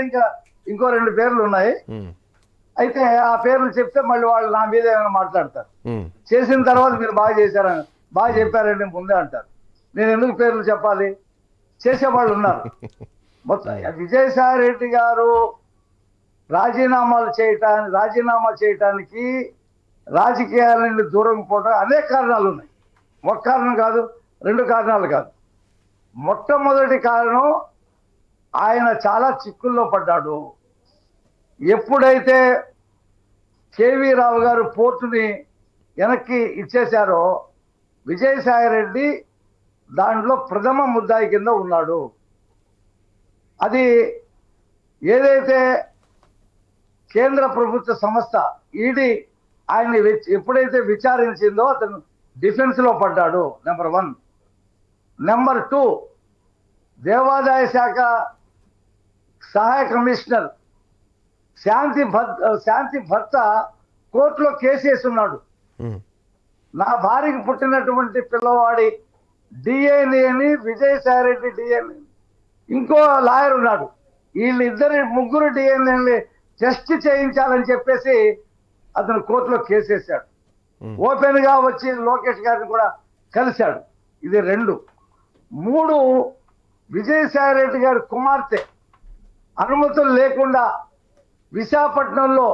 ఇంకో 2 పేర్లు ఉన్నాయి. అయితే ఆ పేర్లు చెప్తే మళ్ళీ వాళ్ళు నా మీద ఏమైనా మాట్లాడతారు. చేసిన తర్వాత మీరు బాగా చెప్పారండి ముందే అంటారు. నేను ఎందుకు పేర్లు చెప్పాలి? చేసేవాళ్ళు ఉన్నారు. మొత్తం విజయసాయి రెడ్డి గారు రాజీనామా చేయటానికి రాజకీయాల నుండి దూరం పోవడం అనేక కారణాలు ఉన్నాయి. ఒక కారణం కాదు, 2 కారణాలు కాదు. మొట్టమొదటి కారణం, ఆయన చాలా చిక్కుల్లో పడ్డాడు. ఎప్పుడైతే కేవీ రావు గారు పోర్టుని వెనక్కి ఇచ్చేశారో విజయసాయి రెడ్డి దాంట్లో ప్రథమ ముద్దాయి కింద ఉన్నాడు. అది ఏదైతే కేంద్ర ప్రభుత్వ సంస్థ ఈడీ ఆయన్ని ఎప్పుడైతే విచారించిందో అతను డిఫెన్స్ లో పడ్డాడు. నెంబర్ 1. నెంబర్ 2, దేవాదాయ శాఖ సహాయ కమిషనర్ శాంతి భర్త కోర్టులో కేసు వేస్తున్నాడు. నా భార్యకి పుట్టినటువంటి పిల్లవాడి డిఎన్ఏని విజయసాయిరెడ్డి డిఎన్ఏ, ఇంకో లాయర్ ఉన్నాడు, ముగ్గురు డిఎన్ఏని టెస్ట్ చేయించాలని చెప్పేసి అతను కోర్టులో కేసు వేశాడు. ఓపెన్ గా వచ్చి లోకేష్ గారిని కూడా కలిశాడు. ఇది 2. 3, విజయసాయిరెడ్డి గారి కుమార్తె అనుమతులు లేకుండా విశాఖపట్నంలో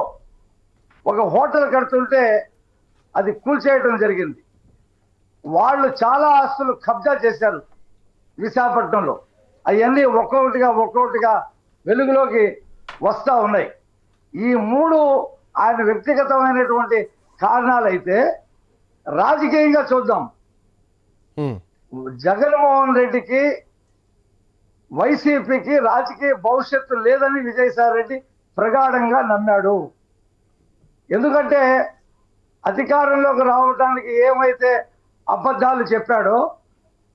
ఒక హోటల్ కడుతుంటే అది కూల్చేయడం జరిగింది. వాళ్ళు చాలా ఆస్తులు కబ్జా చేశారు విశాఖపట్నంలో. అవన్నీ ఒక్కొక్కటిగా వెలుగులోకి వస్తూ ఉన్నాయి. ఈ 3 ఆయన వ్యక్తిగతమైనటువంటి కారణాలైతే రాజకీయంగా చూద్దాం. జగన్మోహన్ రెడ్డికి వైసీపీకి రాజకీయ భవిష్యత్తు లేదని విజయసాయిరెడ్డి ప్రగాఢంగా నమ్మాడు. ఎందుకంటే అధికారంలోకి రావడానికి ఏమైతే అబద్ధాలు చెప్పాడో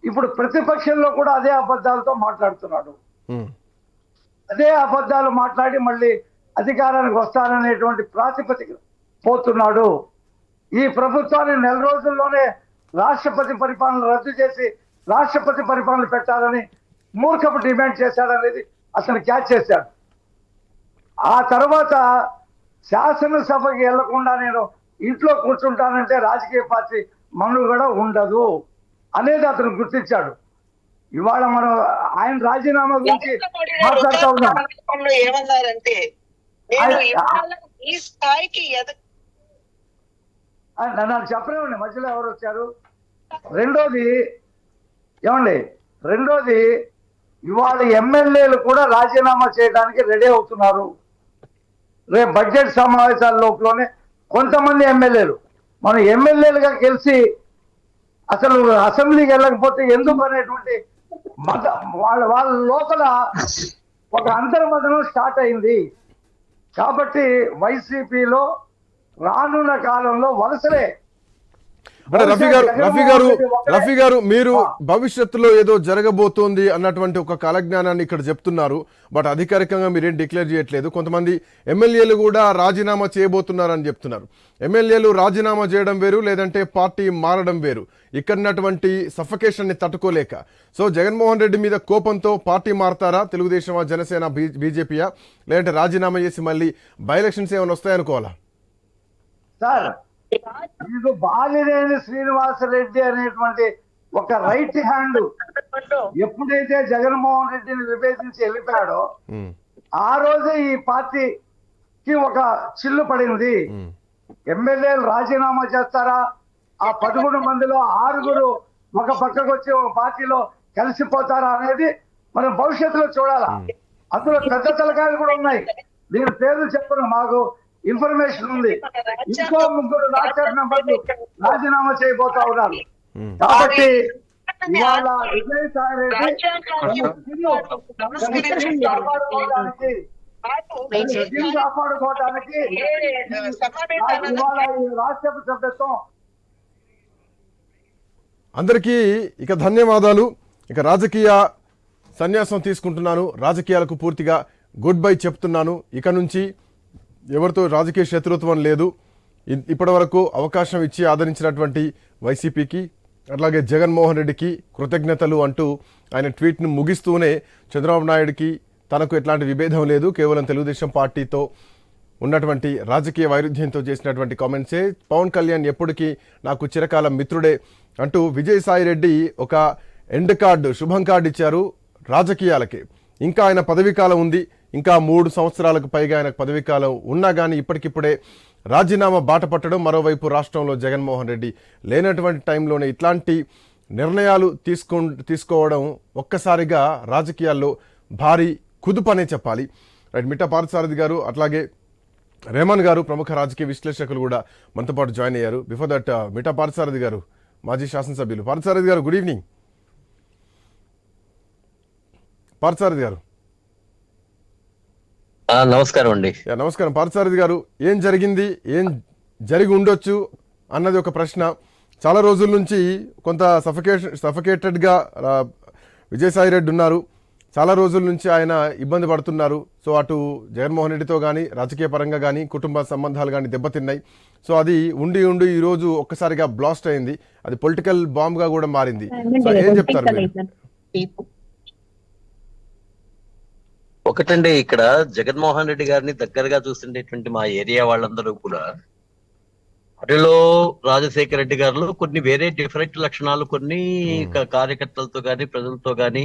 ఇప్పుడు ప్రతిపక్షంలో కూడా అదే అబద్ధాలతో మాట్లాడుతున్నాడు. అదే అబద్ధాలు మాట్లాడి మళ్ళీ అధికారానికి వస్తాననేటువంటి ప్రాతిపదిక పోతున్నాడు. ఈ ప్రభుత్వాన్ని 4 రోజుల్లోనే రాష్ట్రపతి పరిపాలన రద్దు చేసి రాష్ట్రపతి పరిపాలన పెట్టాలని మూర్ఖపు డిమాండ్ చేశాడనేది అతను క్యాచ్ చేశాడు. ఆ తర్వాత శాసనసభకి వెళ్లకుండా నేను ఇంట్లో కూర్చుంటానంటే రాజకీయ పార్టీ మనుగడ ఉండదు అనేది అతను గుర్తించాడు. ఇవాళ మనం ఆయన రాజీనామా గురించి మాట్లాడుతూ ఉన్నాం. ఏమన్నారంటే నన్ను చెప్పలేమండి, మధ్యలో ఎవరు వచ్చారు. రెండోది ఇవాళ ఎమ్మెల్యేలు కూడా రాజీనామా చేయడానికి రెడీ అవుతున్నారు. రేపు బడ్జెట్ సమావేశాల లోపలనే కొంతమంది ఎమ్మెల్యేలు మనం ఎమ్మెల్యేలుగా గెలిచి అసలు అసెంబ్లీకి వెళ్ళకపోతే ఎందుకు అనేటువంటి వాళ్ళ లోపల ఒక అంతర్మదనం స్టార్ట్ అయింది. కాబట్టి వైసీపీలో రానున్న కాలంలో వలసలే. అంటే రఫీ గారు మీరు భవిష్యత్తులో ఏదో జరగబోతోంది అన్నటువంటి ఒక కాలజ్ఞానాన్ని ఇక్కడ చెప్తున్నారు. బట్ అధికారికంగా మీరేం డిక్లేర్ చేయట్లేదు. కొంతమంది ఎమ్మెల్యేలు కూడా రాజీనామా చేయబోతున్నారని చెప్తున్నారు. ఎమ్మెల్యేలు రాజీనామా చేయడం వేరు, లేదంటే పార్టీ మారడం వేరు. ఇక్కడున్నటువంటి సఫకేషన్ ని తట్టుకోలేక సో జగన్మోహన్ రెడ్డి మీద కోపంతో పార్టీ మారతారా? తెలుగుదేశమా, జనసేన, బీజేపీయా, లేదంటే రాజీనామా చేసి మళ్ళీ బై ఎలక్షన్స్ ఏమైనా వస్తాయనుకోవాలా? సార్, ఇది బాలినేని శ్రీనివాసరెడ్డి అనేటువంటి ఒక రైట్ హ్యాండ్ ఎప్పుడైతే జగన్మోహన్ రెడ్డిని విభేదించి వెళ్ళిపోయాడో ఆ రోజే ఈ పార్టీకి ఒక చిల్లు పడింది. ఎమ్మెల్యేలు రాజీనామా చేస్తారా? ఆ 11 మందిలో 6 ఒక పక్కకు వచ్చి ఒక పార్టీలో కలిసిపోతారా అనేది మనం భవిష్యత్తులో చూడాలా. అందులో పెద్ద తలకాయలు కూడా ఉన్నాయి. దీని పేర్లు చెప్పను, మాకు ఇన్ఫర్మేషన్ ఉంది. ఇంకో 3 రాష్ట్ర నంబర్లు రాజీనామా చేయబోతా ఉన్నారు. కాబట్టి ఇవాళ విజయసాయిరెడ్డి కాపాడుకోవడానికి ఇవాళ రాష్ట్రపతి సభ్యత్వం. అందరికీ ఇక ధన్యవాదాలు. ఇక రాజకీయ సన్యాసం తీసుకుంటున్నాను, రాజకీయాలకు పూర్తిగా గుడ్ బై చెప్తున్నాను. ఇక నుంచి ఎవరితో రాజకీయ శత్రుత్వం లేదు. ఇప్పటి వరకు అవకాశం ఇచ్చి ఆదరించినటువంటి వైసీపీకి అట్లాగే జగన్మోహన్ రెడ్డికి కృతజ్ఞతలు అంటూ ఆయన ట్వీట్ను ముగిస్తూనే చంద్రబాబు నాయుడికి తనకు ఎట్లాంటి విభేదం లేదు, కేవలం తెలుగుదేశం పార్టీతో ఉన్నటువంటి రాజకీయ వైరుధ్యంతో చేసినటువంటి కామెంట్సే. పవన్ కళ్యాణ్ ఎప్పటికీ నాకు చిరకాల మిత్రుడే అంటూ విజయసాయిరెడ్డి ఒక ఎండ్ కార్డు, శుభం కార్డు ఇచ్చారు రాజకీయాలకి. ఇంకా ఆయన పదవీకాలం ఉంది, ఇంకా 3 సంవత్సరాలకు పైగా ఆయనకు పదవీకాలం ఉన్నా కానీ ఇప్పటికిప్పుడే రాజీనామా బాట పట్టడం, మరోవైపు రాష్ట్రంలో జగన్మోహన్ రెడ్డి లేనటువంటి టైంలోనే ఇట్లాంటి నిర్ణయాలు తీసుకోవడం ఒక్కసారిగా రాజకీయాల్లో భారీ కుదుపనే చెప్పాలి. రైట్, మిట్టా పార్థసారథి గారు అట్లాగే రెహమాన్ గారు ప్రముఖ రాజకీయ విశ్లేషకులు కూడా మనతో పాటు జాయిన్ అయ్యారు. బిఫోర్ దట్ మిట్టా పార్థసారథి గారు మాజీ శాసనసభ్యులు. పార్థసారథి గారు గుడ్ ఈవినింగ్. పార్థసారథి గారు నమస్కారం అండి. నమస్కారం పార్థసారథి గారు. ఏం జరిగింది, ఏం జరిగి ఉండొచ్చు అన్నది ఒక ప్రశ్న. చాలా రోజుల నుంచి కొంత సఫకేటెడ్గా విజయసాయి రెడ్డి ఉన్నారు. చాలా రోజుల నుంచి ఆయన ఇబ్బంది పడుతున్నారు. సో అటు జగన్మోహన్ రెడ్డితో కానీ రాజకీయ పరంగా కానీ కుటుంబ సంబంధాలు కానీ దెబ్బతిన్నాయి. సో అది ఉండి ఈరోజు ఒక్కసారిగా బ్లాస్ట్ అయింది. అది పొలిటికల్ బాంబ్గా కూడా మారింది. సో ఏం చెప్తారు మీరు? ఒకటండి, ఇక్కడ జగన్మోహన్ రెడ్డి గారిని దగ్గరగా చూస్తుండేటువంటి మా ఏరియా వాళ్ళందరూ కూడా వాటిలో రాజశేఖర రెడ్డి గారిలో కొన్ని వేరే డిఫరెంట్ లక్షణాలు, కొన్ని కార్యకర్తలతో గాని ప్రజలతో గాని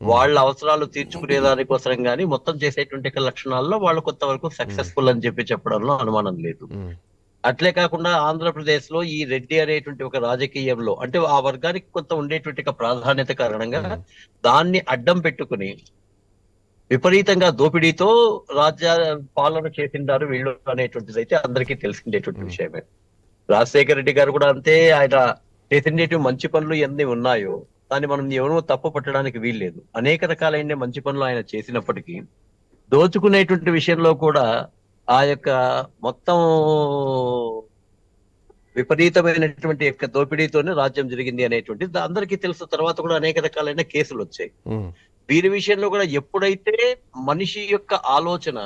వాళ్ళ అవసరాలు తీర్చుకునే దానికోసం గాని మొత్తం చేసేటువంటి లక్షణాల్లో వాళ్ళు కొంతవరకు సక్సెస్ఫుల్ అని చెప్పడంలో అనుమానం లేదు. అట్లే కాకుండా ఆంధ్రప్రదేశ్ లో ఈ రెడ్డి అనేటువంటి ఒక రాజకీయంలో అంటే ఆ వర్గానికి కొంత ఉండేటువంటి ప్రాధాన్యత కారణంగా దాన్ని అడ్డం పెట్టుకుని విపరీతంగా దోపిడీతో రాజ్య పాలన చేసిండారు వీళ్ళు అనేటువంటిది అయితే అందరికీ తెలిసిండేటువంటి విషయమే. రాజశేఖర రెడ్డి గారు కూడా అంతే. ఆయన చేసిండేటువంటి మంచి పనులు ఎన్ని ఉన్నాయో దాన్ని మనం ఎవరో తప్పు పట్టడానికి వీల్లేదు. అనేక రకాలైన మంచి పనులు ఆయన చేసినప్పటికీ దోచుకునేటువంటి విషయంలో కూడా ఆ యొక్క మొత్తం విపరీతమైనటువంటి యొక్క దోపిడీతోనే రాజ్యం జరిగింది అనేటువంటిది అందరికీ తెలుసు. తర్వాత కూడా అనేక రకాలైన కేసులు వచ్చాయి. వీరి విషయంలో కూడా ఎప్పుడైతే మనిషి యొక్క ఆలోచన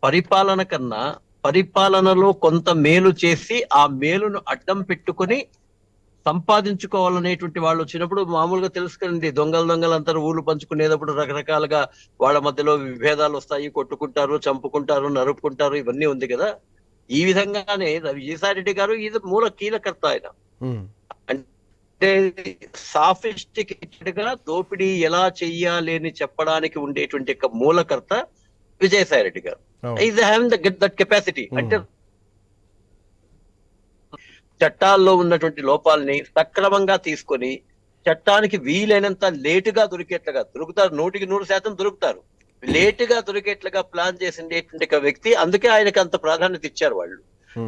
పరిపాలన కన్నా పరిపాలనలో కొంత మేలు చేసి ఆ మేలును అడ్డం పెట్టుకుని సంపాదించుకోవాలనేటువంటి వాళ్ళు వచ్చినప్పుడు మామూలుగా తెలుసుకండి, దొంగలందరూ ఊళ్ళు పంచుకునేటప్పుడు రకరకాలుగా వాళ్ళ మధ్యలో విభేదాలు వస్తాయి, కొట్టుకుంటారు, చంపుకుంటారు, నరుపుకుంటారు, ఇవన్నీ ఉంది కదా. ఈ విధంగానే విజయసాయి రెడ్డి గారు ఇది మూల కీలకర్త. ఆయన అంటే సాఫిస్టికేటెడ్ గా దోపిడీ ఎలా చెయ్యాలి అని చెప్పడానికి ఉండేటువంటి మూలకర్త విజయసాయి రెడ్డి గారు. Is having that capacity. అంటే చట్టాల్లో ఉన్నటువంటి లోపాలని సక్రమంగా తీసుకొని చట్టానికి వీలైనంత లేటుగా దొరికేట్లుగా దొరుకుతారు. 100% దొరుకుతారు. లేటుగా దొరికేట్లుగా ప్లాన్ చేసిండేటువంటి వ్యక్తి. అందుకే ఆయనకి అంత ప్రాధాన్యత ఇచ్చారు వాళ్ళు.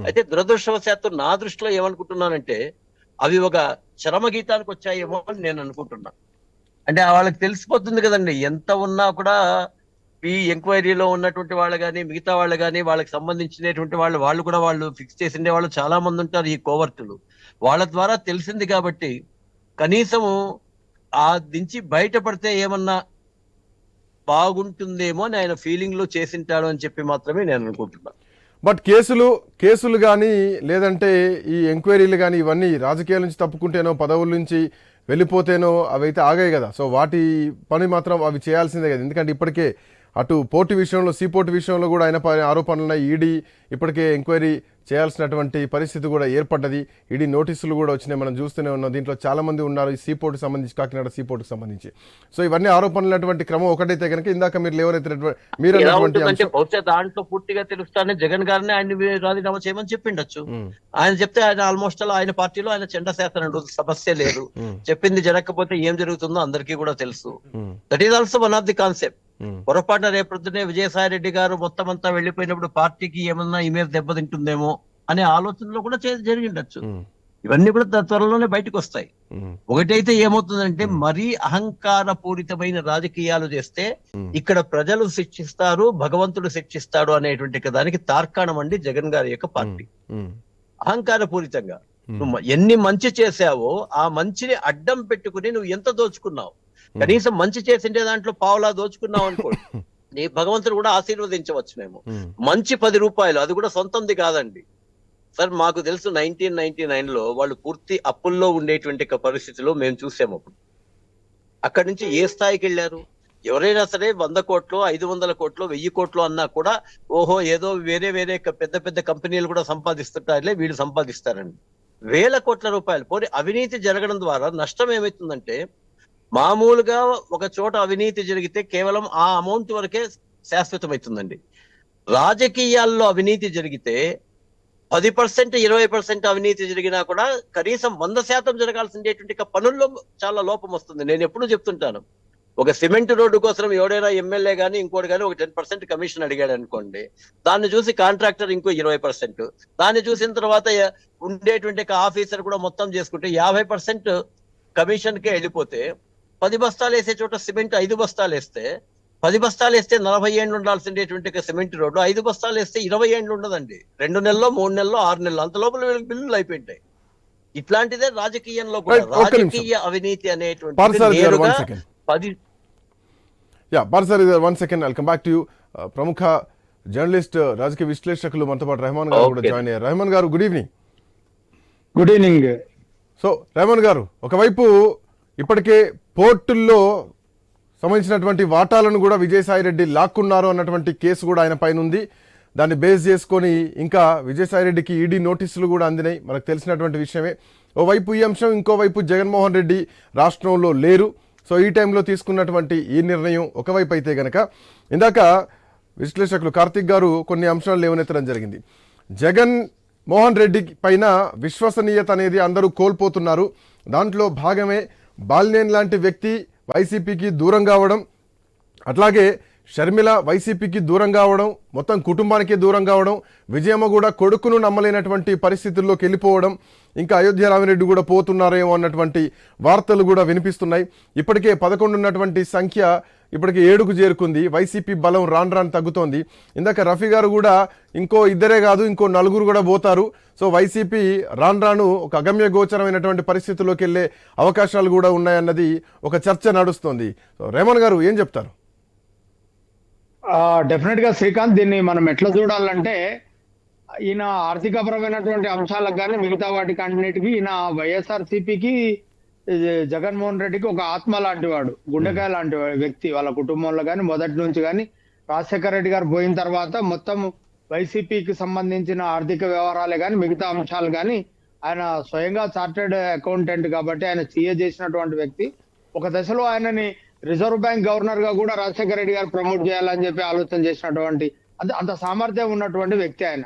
అయితే దురదృష్టవశాత్తు నా దృష్టిలో ఏమనుకుంటున్నానంటే అవి ఒక చరమగీతానికి వచ్చాయేమో అని నేను అనుకుంటున్నా. అంటే వాళ్ళకి తెలిసిపోతుంది కదండి, ఎంత ఉన్నా కూడా ఈ ఎంక్వైరీలో ఉన్నటువంటి వాళ్ళు కానీ మిగతా వాళ్ళు కానీ వాళ్ళకి సంబంధించినటువంటి వాళ్ళు కూడా వాళ్ళు ఫిక్స్ చేసిండే వాళ్ళు చాలా మంది ఉంటారు. ఈ కోవర్టులు వాళ్ళ ద్వారా తెలిసింది కాబట్టి కనీసము ఆ దించి బయటపడితే ఏమన్నా బాగుంటుందేమో అని ఆయన ఫీలింగ్ లో చేసింటాడు అని చెప్పి మాత్రమే నేను అనుకుంటున్నాను. బట్ కేసులు కానీ లేదంటే ఈ ఎంక్వైరీలు కానీ ఇవన్నీ రాజకీయాల నుంచి తప్పుకుంటేనో పదవుల నుంచి వెళ్ళిపోతేనో అవి అయితే ఆగాయి కదా. సో వాటి పని మాత్రం అవి చేయాల్సిందే కదా. ఎందుకంటే ఇప్పటికే అటు పోర్టు విషయంలో సీపోర్టు విషయంలో కూడా ఆయన ఆరోపణలు ఉన్నాయి. ఈడీ ఇప్పటికే ఎంక్వైరీ చేయాల్సినటువంటి పరిస్థితి కూడా ఏర్పడ్డది. ఈడీ నోటీసులు కూడా వచ్చినాయి, మనం చూస్తూనే ఉన్నాం. దీంట్లో చాలా మంది ఉన్నారు ఈ సీపోర్టుకు సంబంధించి, కాకినాడ సీపోర్టుకు సంబంధించి. సో ఇవన్నీ ఆరోపణలటువంటి క్రమం ఒకటైతే కనుక ఇందాక మీరు లేవనెత్తినటువంటి బహుశా దాంట్లో పూర్తిగా తెలుస్తానే జగన్ గారిని ఆయన రాజీనామా చేయమని చెప్పిండొచ్చు. ఆయన చెప్తే ఆయన ఆల్మోస్ట్ ఆయన పార్టీలో ఆయన చెండ శాసనం సమస్య లేదు. చెప్పింది జరగకపోతే ఏం జరుగుతుందో అందరికీ కూడా తెలుసు. That is also one of the concept. పొరపాటున రేపొద్దునే విజయసాయి రెడ్డి గారు మొత్తం అంతా వెళ్లిపోయినప్పుడు పార్టీకి ఏమన్నా ఇమేజ్ దెబ్బతింటుందేమో అనే ఆలోచనలో కూడా జరిగిండొచ్చు. ఇవన్నీ కూడా త్వరలోనే బయటకు వస్తాయి. ఒకటైతే ఏమవుతుందంటే మరీ అహంకార పూరితమైన రాజకీయాలు చేస్తే ఇక్కడ ప్రజలు శిక్షిస్తారు, భగవంతుడు శిక్షిస్తాడు అనేటువంటి దానికి తార్కాణం అండి జగన్ గారి యొక్క పార్టీ. అహంకార పూరితంగా నువ్వు ఎన్ని మంచి చేసావో ఆ మంచిని అడ్డం పెట్టుకుని నువ్వు ఎంత దోచుకున్నావు. కనీసం మంచి చేసిండే దాంట్లో పావులా దోచుకున్నావు అనుకోండి, నీ భగవంతుడు కూడా ఆశీర్వదించవచ్చునేమో. మంచి 10 రూపాయలు, అది కూడా సొంతంది కాదండి సార్. మాకు తెలుసు 1999లో వాళ్ళు పూర్తి అప్పుల్లో ఉండేటువంటి పరిస్థితిలో మేము చూసాము. అప్పుడు అక్కడి నుంచి ఏ స్థాయికి వెళ్ళారు. ఎవరైనా సరే 100 కోట్లు 500 కోట్లు 1000 కోట్లు అన్నా కూడా ఓహో ఏదో వేరే పెద్ద పెద్ద కంపెనీలు కూడా సంపాదిస్తుంటారులే వీళ్ళు సంపాదిస్తారండి. 1000 కోట్ల రూపాయలు. పోనీ అవినీతి జరగడం ద్వారా నష్టం ఏమవుతుందంటే మామూలుగా ఒక చోట అవినీతి జరిగితే కేవలం ఆ అమౌంట్ వరకే శాశ్వతమవుతుందండి. రాజకీయాల్లో అవినీతి జరిగితే 10% 20% అవినీతి జరిగినా కూడా కనీసం 100% జరగాల్సిందేటువంటి పనుల్లో చాలా లోపం వస్తుంది. నేను ఎప్పుడు చెప్తుంటాను, ఒక సిమెంట్ రోడ్డు కోసం ఎవడైనా ఎమ్మెల్యే గానీ ఇంకోటి కానీ ఒక 10% కమిషన్ అడిగాడు అనుకోండి, దాన్ని చూసి కాంట్రాక్టర్ ఇంకో 20%, దాన్ని చూసిన తర్వాత ఉండేటువంటి ఆఫీసర్ కూడా మొత్తం చేసుకుంటే 50% కమిషన్ కే వెళ్ళిపోతే 10 బస్తాలు వేసే చోట సిమెంట్ 5 బస్తాలు వేస్తే 10 బస్తాలు వేస్తే 40 ఏళ్ళు ఉండాల్సిండేటువంటి సిమెంట్ రోడ్డు 5 బస్తాలు వేస్తే 20 ఏళ్ళు ఉండదండి. 2 నెలల్లో 3 నెలల్లో 6 నెలలు అంత లోపల వీళ్ళకి బిల్లులు అయిపోయింటాయి. ఇట్లాంటిదే రాజకీయంలో కూడా Right, ఒక్క నిమిషం. రాజకీయ అవినీతి అనేటువంటి పార్సారథి గారు, నేరుగా 1 second. 10 పార్సారథి గారు 1 second, I'll come back to you. ప్రముఖ జర్నలిస్ట్, రాజకీయ విశ్లేషకులు మనతో పాటు రెహమాన్ గారు కూడా Okay. జాయిన్ అయ్యారు. Rahman garu, good evening. Good evening. So Rahman garu, ఒకవైపు ఇప్పటికే పోర్టుల్లో సంబంధించినటువంటి వాటాలను కూడా విజయసాయిరెడ్డి లాక్కున్నారు అన్నటువంటి కేసు కూడా ఆయన పైన ఉంది. దాన్ని బేస్ చేసుకొని ఇంకా విజయసాయిరెడ్డికి ఈడీ నోటీసులు కూడా అందినాయి, మనకు తెలిసినటువంటి విషయమే. ఓవైపు ఈ అంశం, ఇంకోవైపు జగన్మోహన్ రెడ్డి రాష్ట్రంలో లేరు. సో ఈ టైంలో తీసుకున్నటువంటి ఈ నిర్ణయం ఒకవైపు అయితే గనక, ఇందాక విశ్లేషకులు కార్తిక్ గారు కొన్ని అంశాలు లేవనెత్తడం జరిగింది. జగన్ మోహన్ రెడ్డి పైన విశ్వసనీయత అనేది అందరూ కోల్పోతున్నారు. దాంట్లో భాగమే బాలినేని లాంటి వ్యక్తి వైసీపీకి దూరం కావడం, అట్లాగే షర్మిల వైసీపీకి దూరం కావడం, మొత్తం కుటుంబానికి దూరం కావడం, విజయమ్మ కూడా కొడుకును నమ్మలేనటువంటి పరిస్థితుల్లోకి వెళ్ళిపోవడం, ఇంకా అయోధ్య రామిరెడ్డి కూడా పోతున్నారేమో అన్నటువంటి వార్తలు కూడా వినిపిస్తున్నాయి. ఇప్పటికే 11 ఉన్నటువంటి సంఖ్య ఇప్పటికే 7కు చేరుకుంది. వైసీపీ బలం రాను తగ్గుతోంది. ఇందాక రఫీ గారు కూడా ఇంకో 2 కాదు ఇంకో 4 కూడా పోతారు. సో వైసీపీ రాను ఒక అగమ్య గోచరమైనటువంటి పరిస్థితుల్లోకి వెళ్ళే అవకాశాలు కూడా ఉన్నాయన్నది ఒక చర్చ నడుస్తోంది. సో రెహమాన్ గారు ఏం చెప్తారు? డెఫినెట్ గా శ్రీకాంత్, దీన్ని మనం ఎట్లా చూడాలంటే, ఈయన ఆర్థికపరమైనటువంటి అంశాలకు కానీ మిగతా వాటికి అన్నిటికీ ఈయన వైఎస్ఆర్సీపీకి జగన్మోహన్ రెడ్డికి ఒక ఆత్మ లాంటి వాడు, గుండెకాయ లాంటి వ్యక్తి. వాళ్ళ కుటుంబంలో కానీ మొదటి నుంచి కానీ రాజశేఖర రెడ్డి గారు పోయిన తర్వాత మొత్తం వైసీపీకి సంబంధించిన ఆర్థిక వ్యవహారాలే కానీ మిగతా అంశాలు కానీ ఆయన స్వయంగా చార్టెడ్ అకౌంటెంట్ కాబట్టి ఆయన సీఏ చేసినటువంటి వ్యక్తి. ఒక దశలో ఆయనని రిజర్వ్ బ్యాంక్ గవర్నర్ గా కూడా రాజశేఖర రెడ్డి గారు ప్రమోట్ చేయాలని చెప్పి ఆలోచన చేసినటువంటి అంత సామర్థ్యం ఉన్నటువంటి వ్యక్తి ఆయన.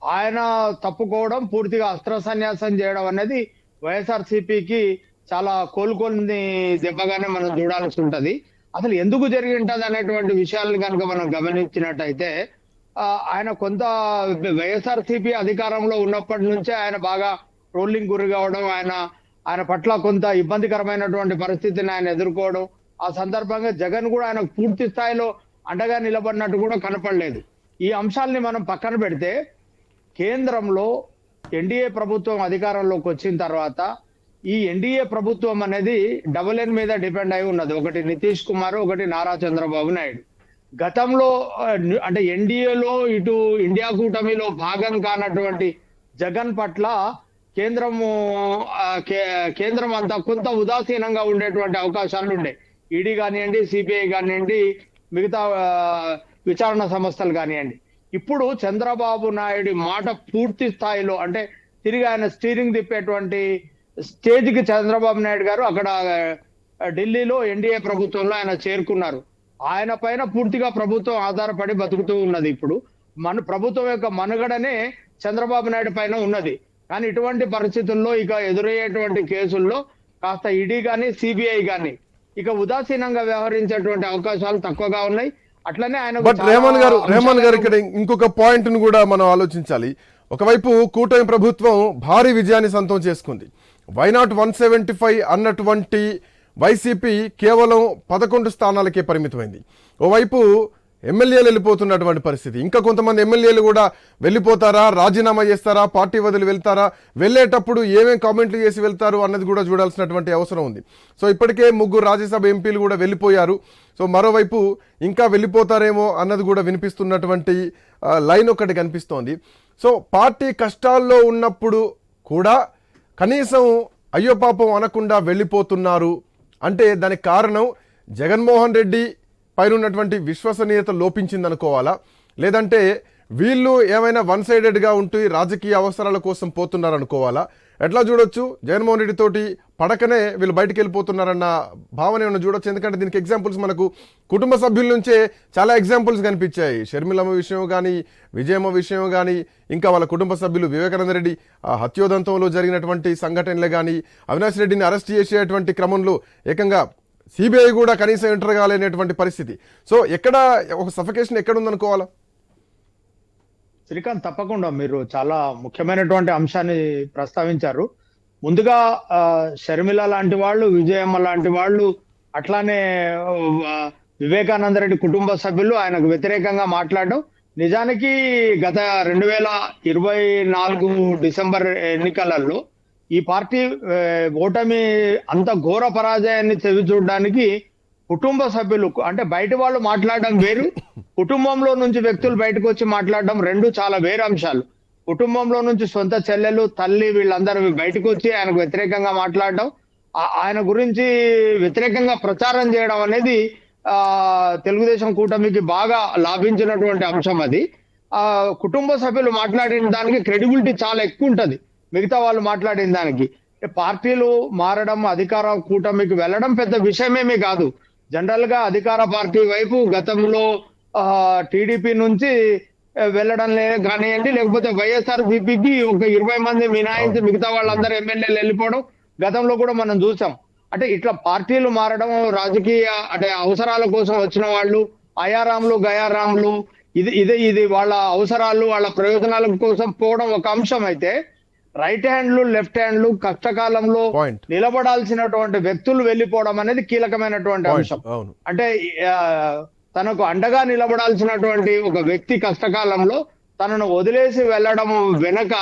ఆయన తప్పుకోవడం, పూర్తిగా అస్త్ర సన్యాసం చేయడం అనేది వైఎస్ఆర్సీపీకి చాలా కోలుకొని దెబ్బగానే మనం చూడాల్సి ఉంటది. అసలు ఎందుకు జరిగి ఉంటది అనేటువంటి విషయాలను కనుక మనం గమనించినట్టయితే, ఆయన కొంత వైఎస్ఆర్సీపీ అధికారంలో ఉన్నప్పటి నుంచే ఆయన బాగా ట్రోలింగ్ గురి కావడం, ఆయన పట్ల కొంత ఇబ్బందికరమైనటువంటి పరిస్థితిని ఆయన ఎదుర్కోవడం, ఆ సందర్భంగా జగన్ కూడా ఆయన పూర్తి స్థాయిలో అండగా నిలబడినట్టు కూడా కనపడలేదు. ఈ అంశాలని మనం పక్కన పెడితే, కేంద్రంలో ఎన్డీఏ ప్రభుత్వం అధికారంలోకి వచ్చిన తర్వాత ఈ ఎన్డీఏ ప్రభుత్వం అనేది డబుల్ ఎన్ మీద డిపెండ్ అయి ఉన్నది. ఒకటి నితీష్ కుమార్, ఒకటి నారా చంద్రబాబు నాయుడు. గతంలో అంటే ఎన్డీఏలో ఇటు ఇండియా కూటమిలో భాగం కానటువంటి జగన్ పట్ల కేంద్రం అంతా కొంత ఉదాసీనంగా ఉండేటువంటి అవకాశాలు ఉండే. ఈడీ కానివ్వండి, సిబిఐ కానివ్వండి, మిగతా విచారణ సంస్థలు కానివ్వండి. ఇప్పుడు చంద్రబాబు నాయుడు మాట పూర్తి స్థాయిలో, అంటే తిరిగి ఆయన స్టీరింగ్ తిప్పేటువంటి స్టేజ్కి చంద్రబాబు నాయుడు గారు అక్కడ ఢిల్లీలో ఎన్డీఏ ప్రభుత్వంలో ఆయన చేరుకున్నారు. ఆయన పైన పూర్తిగా ప్రభుత్వం ఆధారపడి బతుకుతూ ఉన్నది. ఇప్పుడు మన ప్రభుత్వం యొక్క మనుగడనే చంద్రబాబు నాయుడు పైన ఉన్నది. కానీ ఇటువంటి పరిస్థితుల్లో ఇక ఎదురయ్యేటువంటి కేసుల్లో కాస్త ఈడీ కానీ సిబిఐ కానీ ఇక ఉదాసీనంగా వ్యవహరించేటువంటి అవకాశాలు తక్కువగా ఉన్నాయి. అట్లనే ఆయన బట్ రెహమాన్ గారు ఇక్కడ ఇంకొక పాయింట్ ను కూడా మనం ఆలోచించాలి. ఒకవైపు కూటమి ప్రభుత్వం భారీ విజయాన్ని సొంతం చేసుకుంది. వైనాట్ 175 అన్నటువంటి వైసీపీ కేవలం 11 స్థానాలకే పరిమితమైంది. ఓవైపు ఎమ్మెల్యేలు వెళ్ళిపోతున్నటువంటి పరిస్థితి. ఇంకా కొంతమంది ఎమ్మెల్యేలు కూడా వెళ్ళిపోతారా, రాజీనామా చేస్తారా, పార్టీ వదిలి వెళ్తారా, వెళ్ళేటప్పుడు ఏమేం కామెంట్లు చేసి వెళ్తారు అన్నది కూడా చూడాల్సినటువంటి అవసరం ఉంది. సో ఇప్పటికే 3 రాజ్యసభ ఎంపీలు కూడా వెళ్ళిపోయారు. సో మరోవైపు ఇంకా వెళ్ళిపోతారేమో అన్నది కూడా వినిపిస్తున్నటువంటి లైన్ ఒకటి కనిపిస్తోంది. సో పార్టీ కష్టాల్లో ఉన్నప్పుడు కూడా కనీసం అయ్యో పాపం అనకుండా వెళ్ళిపోతున్నారు అంటే దానికి కారణం జగన్మోహన్ రెడ్డి పైన ఉన్నటువంటి విశ్వసనీయత లోపించిందనుకోవాలా, లేదంటే వీళ్ళు ఏమైనా వన్ సైడెడ్గా ఉంటూ రాజకీయ అవసరాల కోసం పోతున్నారు అనుకోవాలా? ఎట్లా చూడొచ్చు? జగన్మోహన్ రెడ్డి తోటి పడకనే వీళ్ళు బయటకు వెళ్ళిపోతున్నారన్న భావన ఏమైనా చూడొచ్చు. ఎందుకంటే దీనికి ఎగ్జాంపుల్స్ మనకు కుటుంబ సభ్యుల నుంచే చాలా ఎగ్జాంపుల్స్ కనిపించాయి. షర్మిలమ్మ విషయం కానీ, విజయమ్మ విషయం కానీ, ఇంకా వాళ్ళ కుటుంబ సభ్యులు వివేకానంద రెడ్డి హత్యోదంతంలో జరిగినటువంటి సంఘటనలే కానీ, అవినాష్ రెడ్డిని అరెస్ట్ చేసేటువంటి క్రమంలో ఏకంగా సిబిఐ కూడా కనీసం ఎంటర్ కాలేనటువంటి పరిస్థితి. సో ఎక్కడ ఒక సఫికేషన్ ఎక్కడ ఉందనుకోవాలా? శ్రీకాంత్, తప్పకుండా మీరు చాలా ముఖ్యమైనటువంటి అంశాన్ని ప్రస్తావించారు. ముందుగా షర్మిల లాంటి వాళ్ళు, విజయమ్మ లాంటి వాళ్ళు, అట్లానే వివేకానంద రెడ్డి కుటుంబ సభ్యులు ఆయనకు వ్యతిరేకంగా మాట్లాడడం నిజానికి గత 2024 డిసెంబర్ ఎన్నికలలో ఈ పార్టీ ఓటమి అంత ఘోర పరాజయాన్ని చెవి చూడడానికి కుటుంబ సభ్యులు అంటే బయట వాళ్ళు మాట్లాడడం వేరు, కుటుంబంలో నుంచి వ్యక్తులు బయటకు వచ్చి మాట్లాడడం రెండు చాలా వేరు అంశాలు. కుటుంబంలో నుంచి సొంత చెల్లెలు, తల్లి వీళ్ళందరూ బయటకు వచ్చి ఆయనకు వ్యతిరేకంగా మాట్లాడడం, ఆయన గురించి వ్యతిరేకంగా ప్రచారం చేయడం అనేది తెలుగుదేశం కూటమికి బాగా లాభించినటువంటి అంశం. అది కుటుంబ సభ్యులు మాట్లాడిన దానికి క్రెడిబిలిటీ చాలా ఎక్కువ ఉంటది మిగతా వాళ్ళు మాట్లాడిన దానికి. పార్టీలు మారడం, అధికార కూటమికి వెళ్ళడం పెద్ద విషయమేమీ కాదు. జనరల్ గా అధికార పార్టీ వైపు గతంలో టీడీపీ నుంచి వెళ్ళడం కానివ్వండి, లేకపోతే వైఎస్ఆర్సీపీకి ఒక 20 మంది మినాయించి మిగతా వాళ్ళందరూ ఎమ్మెల్యేలు వెళ్ళిపోవడం గతంలో కూడా మనం చూసాం. అంటే ఇట్లా పార్టీలు మారడం, రాజకీయ అంటే అవసరాల కోసం వచ్చిన వాళ్ళు అయారాములు గయారాములు ఇది వాళ్ళ అవసరాలు వాళ్ళ ప్రయోజనాల కోసం పోవడం ఒక అంశం అయితే, రైట్ హ్యాండ్లు లెఫ్ట్ హ్యాండ్లు కష్టకాలంలో నిలబడాల్సినటువంటి వ్యక్తులు వెళ్ళిపోవడం అనేది కీలకమైనటువంటి అంశం. అంటే తనకు అండగా నిలబడాల్సినటువంటి ఒక వ్యక్తి కష్టకాలంలో తనను వదిలేసి వెళ్ళడం వెనక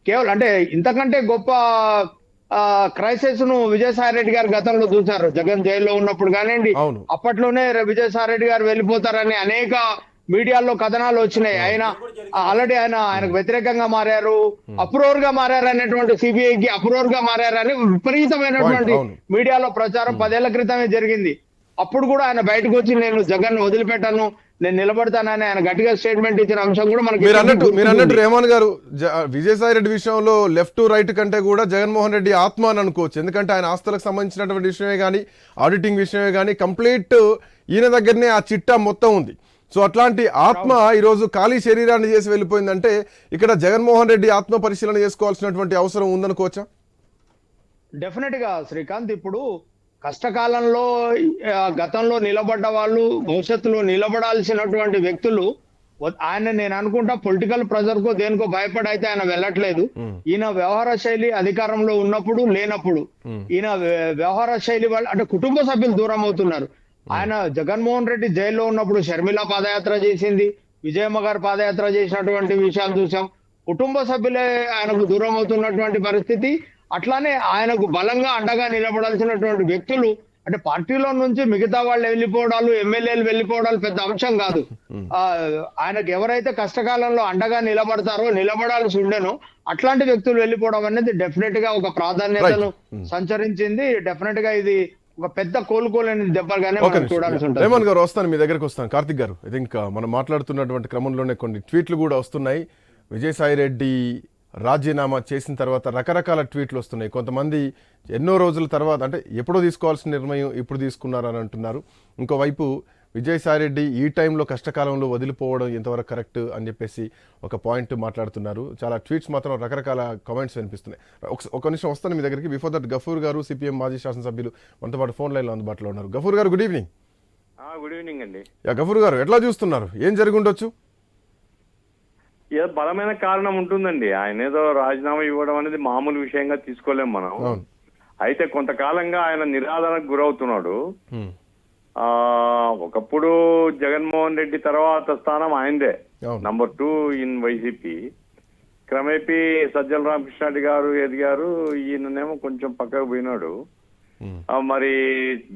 కేవలం అంటే ఇంతకంటే గొప్ప క్రైసిస్ ను విజయసాయి రెడ్డి గారు గతంలో చూశారు. జగన్ జైల్లో ఉన్నప్పుడు కానివ్వండి, అప్పట్లోనే విజయసాయి రెడ్డి గారు వెళ్ళిపోతారని అనేక మీడియాలో కథనాలు వచ్చినాయి. ఆయన ఆల్రెడీ ఆయనకు వ్యతిరేకంగా మారారు, అప్రూవర్ గా మారారు అనేటువంటి సిబిఐకి అప్రూవర్ గా మారారని విపరీతమైనటువంటి మీడియాలో ప్రచారం 10 ఏళ్ల క్రితమే జరిగింది. అప్పుడు కూడా ఆయన బయటకు వచ్చి నేను జగన్ వదిలిపెట్టాను, నేను నిలబడతానని ఆయన గట్టిగా స్టేట్మెంట్ ఇచ్చిన అంశం కూడా మనకి. మీరు అన్నట్టు రేమాన్ గారు, విజయసాయి రెడ్డి విషయంలో లెఫ్ట్ రైట్ కంటే కూడా జగన్మోహన్ రెడ్డి ఆత్మ అని అనుకోవచ్చు. ఎందుకంటే ఆయన ఆస్తులకు సంబంధించినటువంటి విషయమే కానీ, ఆడిటింగ్ విషయమే కానీ కంప్లీట్ ఈయన దగ్గరనే ఆ చిట్టా మొత్తం ఉంది. సో అట్లాంటి ఆత్మ ఈరోజు ఖాళీ శరీరాన్ని చేసి వెళ్ళిపోయిందంటే ఇక్కడ జగన్మోహన్ రెడ్డి ఆత్మ పరిశీలన చేసుకోవాల్సినటువంటి అవసరం ఉందనుకోవచ్చా? డెఫినెట్ గా శ్రీకాంత్, ఇప్పుడు కష్టకాలంలో గతంలో నిలబడ్డ వాళ్ళు భవిష్యత్తులో నిలబడాల్సినటువంటి వ్యక్తులు ఆయన నేను అనుకుంటా పొలిటికల్ ప్రెజర్ కో దేనికో భయపడి అయితే ఆయన వెళ్ళట్లేదు. ఈయన వ్యవహార శైలి అధికారంలో ఉన్నప్పుడు లేనప్పుడు ఈయన వ్యవహార శైలి వాళ్ళు అంటే కుటుంబ సభ్యులు దూరం అవుతున్నారు. ఆయన జగన్మోహన్ రెడ్డి జైల్లో ఉన్నప్పుడు షర్మిల పాదయాత్ర చేసింది, విజయమ్మ గారు పాదయాత్ర చేసినటువంటి విషయాలు చూసాం. కుటుంబ సభ్యులే ఆయనకు దూరం అవుతున్నటువంటి పరిస్థితి. అట్లానే ఆయనకు బలంగా అండగా నిలబడాల్సినటువంటి వ్యక్తులు అంటే పార్టీలో నుంచి మిగతా వాళ్ళు వెళ్ళిపోవడాలు, ఎమ్మెల్యేలు వెళ్ళిపోవడాలు పెద్ద అంశం కాదు. ఆయనకు ఎవరైతే కష్టకాలంలో అండగా నిలబడతారో, నిలబడాల్సి ఉండేనో అట్లాంటి వ్యక్తులు వెళ్ళిపోవడం అనేది డెఫినెట్ గా ఒక ప్రాధాన్యతను సంచరించింది. డెఫినెట్ గా ఇది ఒక పెద్ద కోలుకోలేని దెబ్బలుగానే మనం చూడాల్సి ఉంటుంది. రేమన్ గారు వస్తాను, మీ దగ్గరకు వస్తాను. కార్తిక్ గారు, ఐ థింక్ మనం మాట్లాడుతున్నటువంటి క్రమంలోనే కొన్ని ట్వీట్లు కూడా వస్తున్నాయి. విజయసాయి రెడ్డి రాజీనామా చేసిన తర్వాత రకరకాల ట్వీట్లు వస్తున్నాయి. కొంతమంది ఎన్నో రోజుల తర్వాత అంటే ఎప్పుడో తీసుకోవాల్సిన నిర్ణయం ఇప్పుడు తీసుకున్నారని అంటున్నారు. ఇంకోవైపు విజయసాయి రెడ్డి ఈ టైంలో కష్టకాలంలో వదిలిపోవడం ఎంతవరకు కరెక్ట్ అని చెప్పేసి ఒక పాయింట్ మాట్లాడుతున్నారు. చాలా ట్వీట్స్ మాత్రం రకరకాల కామెంట్స్ వినిపిస్తున్నాయి. ఒక నిమిషం వస్తాను మీ దగ్గరికి. బిఫోర్ దట్ గఫూర్ గారు, సిపిఎం మాజీ శాసనసభ్యులు మనతో పాటు ఫోన్ లైన్లో అందుబాటులో ఉన్నారు. గఫూర్ గారు, గుడ్ ఈవినింగ్. గుడ్ ఈవినింగ్ అండి. గఫూర్ గారు, ఎట్లా చూస్తున్నారు? ఏం జరిగి ఉండొచ్చు? ఏదో బలమైన కారణం ఉంటుందండి. ఆయన ఏదో రాజీనామా ఇవ్వడం అనేది మామూలు విషయంగా తీసుకోలేం మనం. అయితే కొంతకాలంగా ఆయన నిరాదరణకు గురవుతున్నాడు. ఒకప్పుడు జగన్మోహన్ రెడ్డి తర్వాత స్థానం ఆయనదే, నంబర్ 2 ఇన్ వైసీపీ. క్రమేపీ సజ్జల రామకృష్ణారెడ్డి గారు ఎదిగారు, ఈయననేమో కొంచెం పక్కకు పోయినాడు. మరి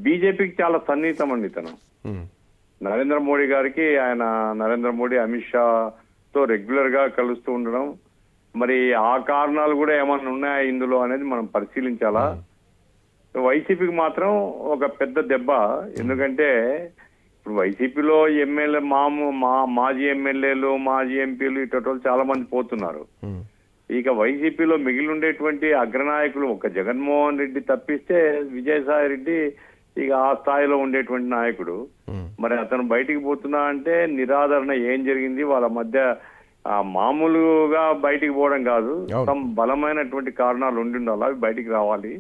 బీజేపీకి చాలా సన్నిహితం అండి తను. నరేంద్ర మోడీ గారికి నరేంద్ర మోడీ అమిత్ షా తో రెగ్యులర్ గా కలుస్తూ ఉండడం, మరి ఆ కారణాలు కూడా ఏమన్నా ఉన్నాయా ఇందులో అనేది మనం పరిశీలించాలా. వైసీపీకి మాత్రం ఒక పెద్ద దెబ్బ. ఎందుకంటే ఇప్పుడు వైసీపీలో ఎమ్మెల్యే మాజీ ఎమ్మెల్యేలు, మాజీ ఎంపీలు ఇటువంటి చాలా మంది పోతున్నారు. ఇక వైసీపీలో మిగిలి ఉండేటువంటి అగ్రనాయకులు ఒక జగన్మోహన్ రెడ్డి తప్పిస్తే విజయసాయి రెడ్డి ఇక ఆ స్థాయిలో ఉండేటువంటి నాయకుడు. మరి అతను బయటికి పోతున్నా అంటే నిరాదరణ ఏం జరిగింది వాళ్ళ మధ్య మామూలుగా బయటికి పోవడం కాదు, బలమైనటువంటి కారణాలు ఉండి ఉండాలి, అవి బయటికి రావాలి.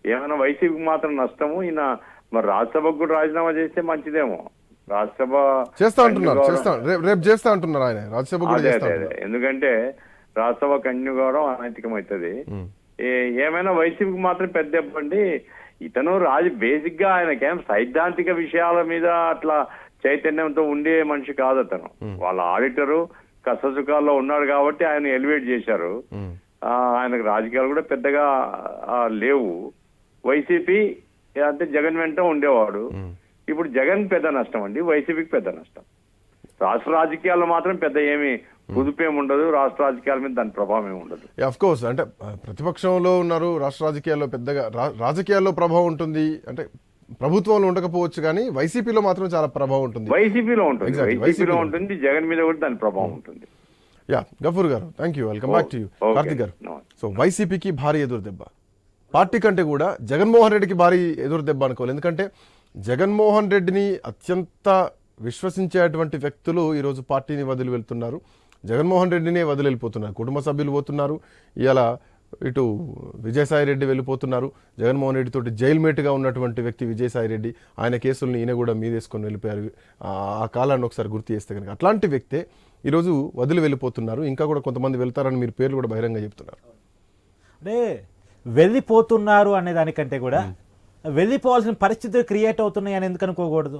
ఏమైనా వైసీపీకి మాత్రం నష్టము. ఈయన మరి రాజ్యసభకు కూడా రాజీనామా చేస్తే మంచిదేమో. రాజ్యసభ రేపు చేస్తా అంటున్నారు ఆయన. ఎందుకంటే రాజ్యసభ కంటిన్యూ కావడం అనైతికం అవుతుంది. ఏమైనా వైసీపీకి మాత్రం పెద్ద ఇబ్బంది. ఇతను బేసిక్ గా ఆయనకేం సైద్ధాంతిక విషయాల మీద అట్లా చైతన్యంతో ఉండే మనిషి కాదు అతను. వాళ్ళ ఆడిటరు కష్టసుఖాల్లో ఉన్నాడు కాబట్టి ఆయన ఎలివేట్ చేశారు. ఆయనకు రాజకీయాలు కూడా పెద్దగా లేవు. వైసీపీ అంటే జగన్ వెంట ఉండేవాడు. ఇప్పుడు జగన్ పెద్ద నష్టం అండి, వైసీపీకి పెద్ద నష్టం. రాష్ట్ర రాజకీయాల్లో మాత్రం పెద్ద ఏమి కుదుపేం ఉండదు, రాష్ట్ర రాజకీయాల మీద దాని ప్రభావం ఏమి ఉండదు. ఆఫ్ కోర్స్ అంటే ప్రతిపక్షంలో ఉన్నారు, రాష్ట్ర రాజకీయాల్లో పెద్దగా రాజకీయాల్లో ప్రభావం ఉంటుంది, అంటే ప్రభుత్వంలో ఉండకపోవచ్చు కానీ వైసీపీలో మాత్రం చాలా ప్రభావం ఉంటుంది. వైసీపీలో ఉంటుంది, జగన్ మీద కూడా దాని ప్రభావం ఉంటుంది. యా గఫూర్ గారు, thank you, welcome back to you. Karthik garu, so వైసీపీకి భారీ ఎదురు దెబ్బ, పార్టీ కంటే కూడా జగన్మోహన్ రెడ్డికి భారీ ఎదురు దెబ్బ అనుకోవాలి. ఎందుకంటే జగన్మోహన్ రెడ్డిని అత్యంత విశ్వసించేటువంటి వ్యక్తులు ఈరోజు పార్టీని వదిలి వెళ్తున్నారు, జగన్మోహన్ రెడ్డినే వదిలి వెళ్ళిపోతున్నారు. కుటుంబ సభ్యులు పోతున్నారు, ఇలా ఇటు విజయసాయి రెడ్డి వెళ్ళిపోతున్నారు. జగన్మోహన్ రెడ్డి తోటి జైల్మేట్గా ఉన్నటువంటి వ్యక్తి విజయసాయి రెడ్డి, ఆయన కేసుల్ని ఈయన కూడా మీదేసుకొని వెళ్ళిపోయారు. ఆ కాలాన్ని ఒకసారి గుర్తు చేస్తే కనుక అట్లాంటి వ్యక్తే ఈరోజు వదిలి వెళ్ళిపోతున్నారు. ఇంకా కూడా కొంతమంది వెళ్తారని మీరు పేర్లు కూడా బహిరంగ చెప్తున్నారు. అంటే వెళ్ళిపోతున్నారు అనే దానికంటే కూడా వెళ్ళిపోవాల్సిన పరిస్థితులు క్రియేట్ అవుతున్నాయి అని ఎందుకు అనుకోకూడదు?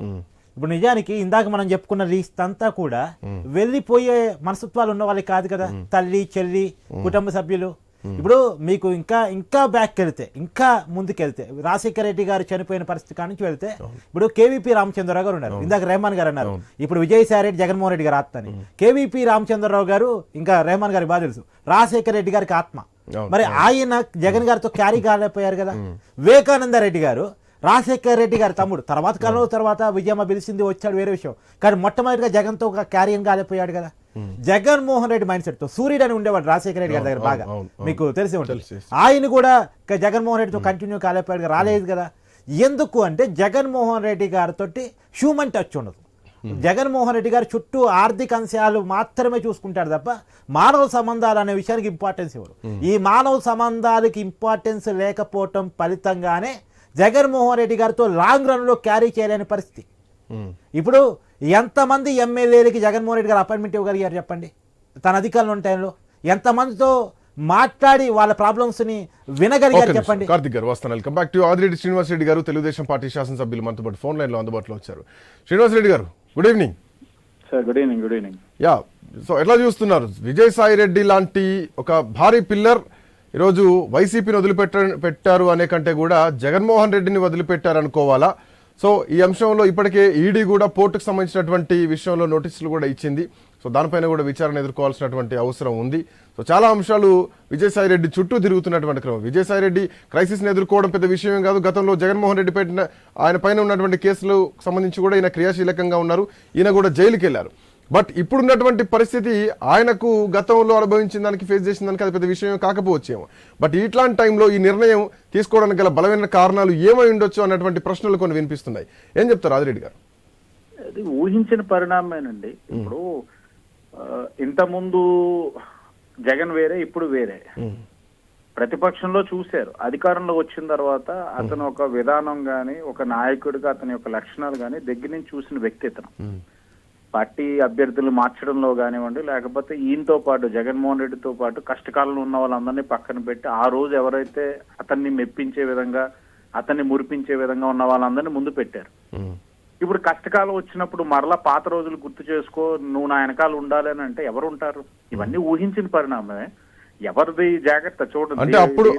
ఇప్పుడు నిజానికి ఇందాక మనం చెప్పుకున్న లిస్ట్ అంతా కూడా వెళ్ళిపోయే మనస్తత్వాలు ఉన్న వాళ్ళకి కాదు కదా, తల్లి చెల్లి కుటుంబ సభ్యులు. ఇప్పుడు మీకు ఇంకా బ్యాక్ వెళ్తే, ఇంకా ముందుకెళ్తే, రాజశేఖర రెడ్డి గారు చనిపోయిన పరిస్థితి కాడి నుంచి వెళ్తే ఇప్పుడు కేవీపీ రామచంద్రరావు గారు ఉన్నారు, ఇందాక రెహమాన్ గారు అన్నారు, ఇప్పుడు విజయసాయి రెడ్డి జగన్మోహన్ రెడ్డి గారు ఆత్మ అని. కేవీపీ రామచంద్రరావు గారు ఇంకా రెహమాన్ గారికి బాగా తెలుసు, రాజశేఖర రెడ్డి గారికి ఆత్మ. మరి ఆయన జగన్ గారితో క్యారీ కాలేకపోయారు కదా. వివేకానంద రెడ్డి గారు రాజశేఖర రెడ్డి గారి తమ్ముడు, తర్వాత కాలంలో తర్వాత విజయమ్మ పిలిచింది వచ్చాడు వేరే విషయం, కానీ మొట్టమొదటిగా జగన్తో ఒక క్యారియన్ కాలేకపోయాడు కదా. జగన్మోహన్ రెడ్డి మైండ్ సెట్ తో సూర్యుడు అని ఉండేవాడు రాజశేఖర రెడ్డి గారి దగ్గర, బాగా మీకు తెలిసి ఉంటుంది. ఆయన కూడా జగన్మోహన్ రెడ్డితో కంటిన్యూ కాలేకపోయాడు, రాలేదు కదా. ఎందుకు అంటే జగన్మోహన్ రెడ్డి గారితో హ్యూమన్ టచ్ ఉండదు. జగన్మోహన్ రెడ్డి గారు చుట్టూ ఆర్థిక అంశాలు మాత్రమే చూసుకుంటారు తప్ప మానవ సంబంధాలు అనే విషయానికి ఇంపార్టెన్స్ ఇవ్వరు. ఈ మానవ సంబంధాలకి ఇంపార్టెన్స్ లేకపోవటం ఫలితంగానే జగన్మోహన్ రెడ్డి గారితో లాంగ్ రన్ లో క్యారీ చేయలేని పరిస్థితి. ఇప్పుడు ఎంతమంది ఎమ్మెల్యేలకి జగన్మోహన్ రెడ్డి గారు అపాయింట్మెంట్ ఇవ్వగలిగారు చెప్పండి? తన అధికారంలో ఉన్న టైంలో ఎంతమందితో మాట్లాడి వాళ్ళ ప్రాబ్లమ్స్ ని వినగలిగారు చెప్పండి? కార్తిక్ గారు వస్తాను, welcome back to Adireddy Srinivas Reddy గారు, తెలుగుదేశం పార్టీ శాసనసభ్యులు మనతో పాటు ఫోన్ లైన్ లో అందుబాటులో వచ్చారు. శ్రీనివాస్ రెడ్డి గారు, good evening. Sir good evening. Good evening. Yeah, so ఎట్లా చూస్తున్నారు విజయసాయి రెడ్డి లాంటి ఒక భారీ పిల్లర్ ఈరోజు వైసీపీని వదిలిపెట్టారు అనే కంటే కూడా జగన్మోహన్ రెడ్డిని వదిలిపెట్టారు అనుకోవాలా? సో ఈ అంశంలో ఇప్పటికే ఈడీ కూడా పోర్టుకు సంబంధించినటువంటి విషయంలో నోటీసులు కూడా ఇచ్చింది. సో దానిపైన కూడా విచారణ ఎదుర్కోవాల్సినటువంటి అవసరం ఉంది. సో చాలా అంశాలు విజయసాయి రెడ్డి చుట్టూ తిరుగుతున్నటువంటి క్రమం. విజయసాయి రెడ్డి క్రైసిస్ని ఎదుర్కోవడం పెద్ద విషయం కాదు. గతంలో జగన్మోహన్ రెడ్డి పెట్టిన ఆయన పైన ఉన్నటువంటి కేసులకు సంబంధించి కూడా ఈయన క్రియాశీలకంగా ఉన్నారు, ఈయన కూడా జైలుకి వెళ్ళారు. బట్ ఇప్పుడున్నటువంటి పరిస్థితి ఆయనకు గతంలో అనుభవించిన దానికి, ఫేస్ చేసిన దానికి అది పెద్ద విషయం కాకపోవచ్చేమో. బట్ ఇట్లాంటి టైంలో ఈ నిర్ణయం తీసుకోవడానికి గల బలమైన కారణాలు ఏమై ఉండొచ్చు అన్నటువంటి ప్రశ్నలు కొన్ని వినిపిస్తున్నాయి. ఏం చెప్తారు ఆదిరెడ్డి గారు? అది ఊహించిన పరిణామమేనండి. ఇప్పుడు ఇంతకుముందు జగన్ వేరే, ఇప్పుడు వేరే. ప్రతిపక్షంలో చూశారు, అధికారంలో వచ్చిన తర్వాత అతను ఒక విధానం గాని, ఒక నాయకుడిగా అతని యొక్క లక్షణాలు గాని దగ్గర నుంచి చూసిన వ్యక్తి ఇతను. పార్టీ అభ్యర్థులు మార్చడంలో కానివ్వండి, లేకపోతే ఈయనతో పాటు జగన్మోహన్ రెడ్డితో పాటు కష్టకాలంలో ఉన్న వాళ్ళందరినీ పక్కన పెట్టి ఆ రోజు ఎవరైతే అతన్ని మెప్పించే విధంగా, అతన్ని మురిపించే విధంగా ఉన్న వాళ్ళందరినీ ముందు పెట్టారు. ఇప్పుడు కష్టకాలం వచ్చినప్పుడు మరలా పాత రోజులు గుర్తు చేసుకో, నువ్వు నా వెనకాల ఉండాలి అని అంటే ఎవరు ఉంటారు? ఇవన్నీ ఊహించిన పరిణామమే. ఎవరిది జాగ్రత్త చూడండి. అంటే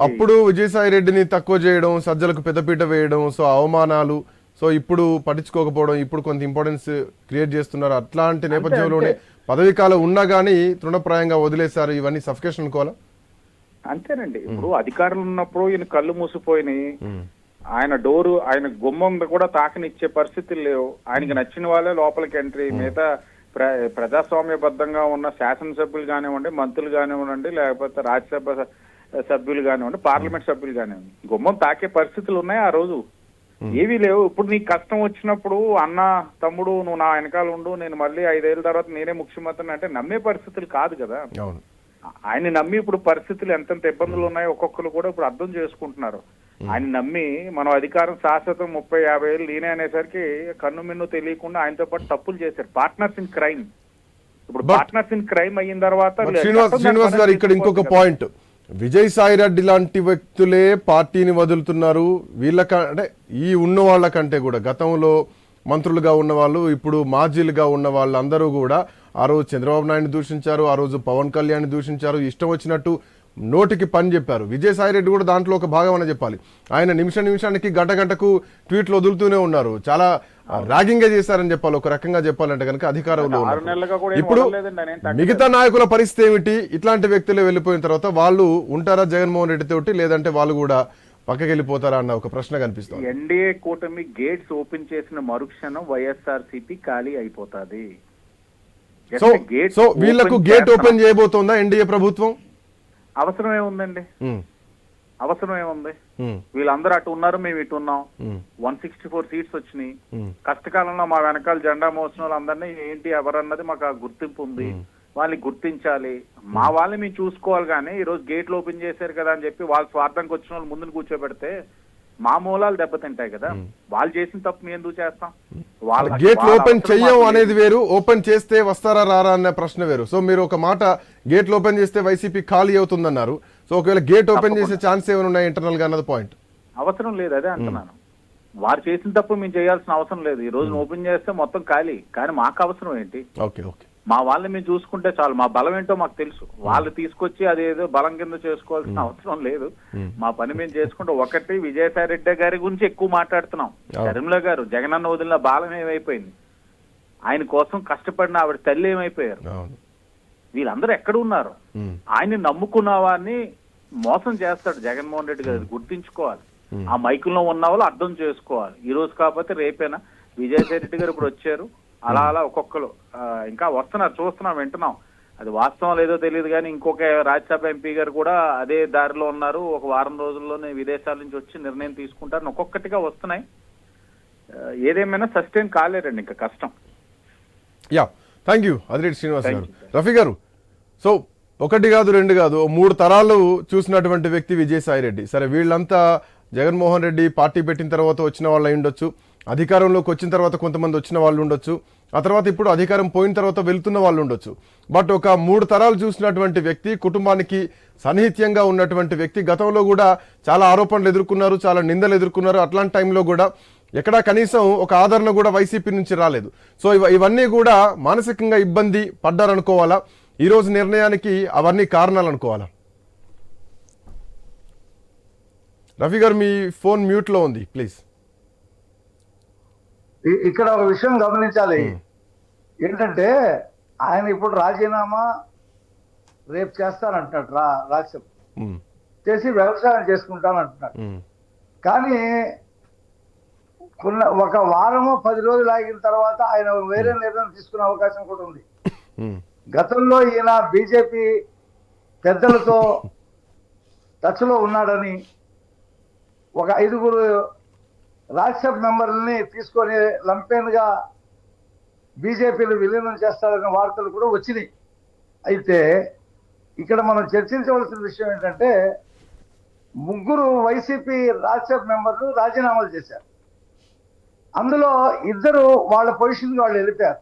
అప్పుడు విజయసాయి రెడ్డిని తక్కువ చేయడం, సజ్జలకు పెద్దపీట వేయడం, సో అవమానాలు, సో ఇప్పుడు పట్టించుకోకపోవడం, ఇప్పుడు కొంత ఇంపార్టెన్స్ క్రియేట్ చేస్తున్నారు. అట్లాంటి నేపథ్యంలోనే పదవి కాలం ఉన్నా గానీ తృణప్రాయంగా వదిలేశారు. ఇవన్నీ సఫికేషన్ అనుకోవాలా? అంతేనండి. ఇప్పుడు అధికారులు ఉన్నప్పుడు ఈయన కళ్ళు మూసిపోయినాయి, ఆయన డోరు, ఆయన గుమ్మం కూడా తాకనిచ్చే పరిస్థితులు లేవు. ఆయనకి నచ్చిన వాళ్ళే లోపలికి ఎంట్రీ. మిగతా ప్రజాస్వామ్యబద్ధంగా ఉన్న శాసనసభ్యులు కానివ్వండి, మంత్రులు కానివ్వండి, లేకపోతే రాజ్యసభ సభ్యులు కానివ్వండి, పార్లమెంట్ సభ్యులు కానివ్వండి, గుమ్మం తాకే పరిస్థితులు ఉన్నాయి. ఆ రోజు ఏవీ లేవు. ఇప్పుడు నీకు కష్టం వచ్చినప్పుడు అన్న, తమ్ముడు నువ్వు నా వెనకాల ఉండు, నేను మళ్ళీ 5 ఏళ్ళ తర్వాత నేనే ముఖ్యమంత్రిని అంటే నమ్మే పరిస్థితులు కాదు కదా. ఆయన నమ్మి ఇప్పుడు పరిస్థితులు ఎంతెంత ఇబ్బందులు ఉన్నాయో ఒక్కొక్కరు కూడా ఇప్పుడు అర్థం చేసుకుంటున్నారు. ఆయన నమ్మి మనం అధికారం శాశ్వతం 30-50 ఏళ్ళు నేనే అనేసరికి కన్ను మిన్ను తెలియకుండా ఆయనతో పాటు తప్పులు చేశారు. Partners in crime. ఇప్పుడు పార్ట్నర్స్ ఇన్ క్రైమ్ అయిన తర్వాత శ్రీనివాస్ గారు ఇక్కడ ఇంకొక పాయింట్, విజయసాయి రెడ్డి లాంటి వ్యక్తులే పార్టీని వదులుతున్నారు. అంటే ఈ ఉన్న వాళ్ళకంటే కూడా గతంలో మంత్రులుగా ఉన్నవాళ్ళు, ఇప్పుడు మాజీలుగా ఉన్న వాళ్ళందరూ కూడా ఆ రోజు చంద్రబాబు నాయుడిని దూషించారు, ఆ రోజు పవన్ కళ్యాణ్ దూషించారు, ఇష్టం వచ్చినట్టు నోటికి పని చెప్పారు. విజయసాయి రెడ్డి కూడా దాంట్లో ఒక భాగం అని చెప్పాలి. ఆయన నిమిషానికి గంటకు ట్వీట్లు వదులుతూనే ఉన్నారు. చాలా ర్యాగింగ్ చేశారని చెప్పాలి ఒక రకంగా చెప్పాలంటే కనుక అధికారంలో ఉన్నారు. ఇప్పుడు మిగతా నాయకుల పరిస్థితి ఏమిటి? ఇట్లాంటి వ్యక్తులే వెళ్ళిపోయిన తర్వాత వాళ్ళు ఉంటారా జగన్మోహన్ రెడ్డి తోటి, లేదంటే వాళ్ళు కూడా పక్కకి వెళ్ళిపోతారా అన్న ఒక ప్రశ్న కనిపిస్తుంది. ఎన్డీఏ కూటమి గేట్స్ ఓపెన్ చేసిన మరుక్షణం వైఎస్ఆర్సీపీ ఖాళీ అయిపోతుంది. సో వీళ్లకు గేట్ ఓపెన్ చేయబోతోందా ఎన్డీఏ ప్రభుత్వం? అవసరం ఏముందండి, అవసరం ఏముంది? వీళ్ళందరూ అటు ఉన్నారు, మేము ఇటు ఉన్నాం. 164 సీట్స్ వచ్చినాయి. కష్టకాలంలో మా వెనకాల జెండా మోసిన వాళ్ళందరినీ ఏంటి ఎవరన్నది మాకు ఆ గుర్తింపు ఉంది. వాళ్ళని గుర్తించాలి, మా వాళ్ళని మేము చూసుకోవాలి. కానీ ఈ రోజు గేట్లు ఓపెన్ చేశారు కదా అని చెప్పి వాళ్ళ స్వార్థంకి వచ్చిన వాళ్ళు ముందు కూర్చోబెడితే మా మూలాలు దెబ్బతింటాయి కదా. వాళ్ళు చేసిన తప్పు మేము ఎందుకు చేస్తాం? గేట్లు ఓపెన్ చెయ్యం అనేది వేరు, ఓపెన్ చేస్తే వస్తారా రారా అనే ప్రశ్న వేరు. సో మీరు ఒక మాట, గేట్లు ఓపెన్ చేస్తే వైసీపీ ఖాళీ అవుతుందన్నారు. సో ఒకవేళ గేట్ ఓపెన్ చేసే ఛాన్స్ ఏమైనా ఉన్నాయి ఇంటర్నల్ గా అన్నది పాయింట్. అవసరం లేదు, అదే అంటున్నాను. వారు చేసిన తప్పు మేము చేయాల్సిన అవసరం లేదు. ఈ రోజు ఓపెన్ చేస్తే మొత్తం ఖాళీ, కానీ మాకు అవసరం ఏంటి? ఓకే ఓకే, మా వాళ్ళని మేము చూసుకుంటే చాలు. మా బలం ఏంటో మాకు తెలుసు. వాళ్ళు తీసుకొచ్చి అదేదో బలం కింద చేసుకోవాల్సిన అవసరం లేదు. మా పని మేము చేసుకుంటే ఒకటి విజయసాయి రెడ్డి గారి గురించి ఎక్కువ మాట్లాడుతున్నాం. షర్మిల గారు జగనన్న వదిలిన బాలం ఏమైపోయింది? ఆయన కోసం కష్టపడిన ఆవిడ తల్లి ఏమైపోయారు? వీళ్ళందరూ ఎక్కడ ఉన్నారు? ఆయన్ని నమ్ముకున్న వారిని మోసం చేస్తాడు జగన్మోహన్ రెడ్డి గారు, గుర్తించుకోవాలి. ఆ మైకుల్లో ఉన్న వాళ్ళు అర్థం చేసుకోవాలి. ఈ రోజు కాకపోతే రేపైనా విజయసాయి రెడ్డి గారు ఇప్పుడు వచ్చారు, అలా అలా ఒక్కొక్కరు ఇంకా వస్తున్నారు, చూస్తున్నాం, వింటున్నాం. అది వాస్తవం లేదో తెలియదు కానీ ఇంకొక రాజ్యసభ ఎంపీ గారు కూడా అదే దారిలో ఉన్నారు. ఒక వారం రోజుల్లోనే విదేశాల నుంచి వచ్చి నిర్ణయం తీసుకుంటారని ఒక్కొక్కటిగా వస్తున్నాయి. ఏదేమైనా సస్టైన్ కాలేరండి, ఇంకా కష్టం. Yeah, thank you Adireddy Srinivas గారు. రఫీ గారు, సో ఒకటి కాదు రెండు కాదు 3 తరాలు చూసినటువంటి వ్యక్తి విజయసాయి రెడ్డి. సరే, వీళ్ళంతా జగన్మోహన్ రెడ్డి పార్టీ పెట్టిన తర్వాత వచ్చిన వాళ్ళు అయి ఉండొచ్చు, అధికారంలోకి వచ్చిన తర్వాత కొంతమంది వచ్చిన వాళ్ళు ఉండొచ్చు, ఆ తర్వాత ఇప్పుడు అధికారం పోయిన తర్వాత వెళ్తున్న వాళ్ళు ఉండొచ్చు. బట్ ఒక 3 తరాలు చూసినటువంటి వ్యక్తి, కుటుంబానికి సన్నిహిత్యంగా ఉన్నటువంటి వ్యక్తి, గతంలో కూడా చాలా ఆరోపణలు ఎదుర్కొన్నారు, చాలా నిందలు ఎదుర్కొన్నారు. అట్లాంటి టైంలో కూడా ఎక్కడా కనీసం ఒక ఆదరణ కూడా వైసీపీ నుంచి రాలేదు. సో ఇవన్నీ కూడా మానసికంగా ఇబ్బంది పడ్డారనుకోవాలా? ఈ రోజు నిర్ణయానికి అవన్నీ కారణాలు అనుకోవాలా? రఫీ గారు, మీ ఫోన్ మ్యూట్ లో ఉంది, ప్లీజ్. ఇక్కడ ఒక విషయం గమనించాలి. ఏంటంటే ఆయన ఇప్పుడు రాజీనామా రేపు చేస్తానంటున్నాడు, రాజ్యసభ చేసి వ్యవసాయం చేసుకుంటానంటున్నాడు. కానీ ఒక వారమో 10 రోజులు ఆగిన తర్వాత ఆయన వేరే నిర్ణయం తీసుకునే అవకాశం కూడా ఉంది. గతంలో ఈయన బీజేపీ పెద్దలతో టచ్ లో ఉన్నాడని ఒక 5 రాజ్యసభ మెంబర్లని తీసుకొని లంపెన్ గా బీజేపీలు విలీనం చేస్తారనే వార్తలు కూడా వచ్చినాయి. అయితే ఇక్కడ మనం చర్చించవలసిన విషయం ఏంటంటే 3 వైసీపీ రాజ్యసభ మెంబర్లు రాజీనామాలు చేశారు. అందులో 2 వాళ్ళ పొజిషన్ వాళ్ళు వెళ్ళిపోయారు.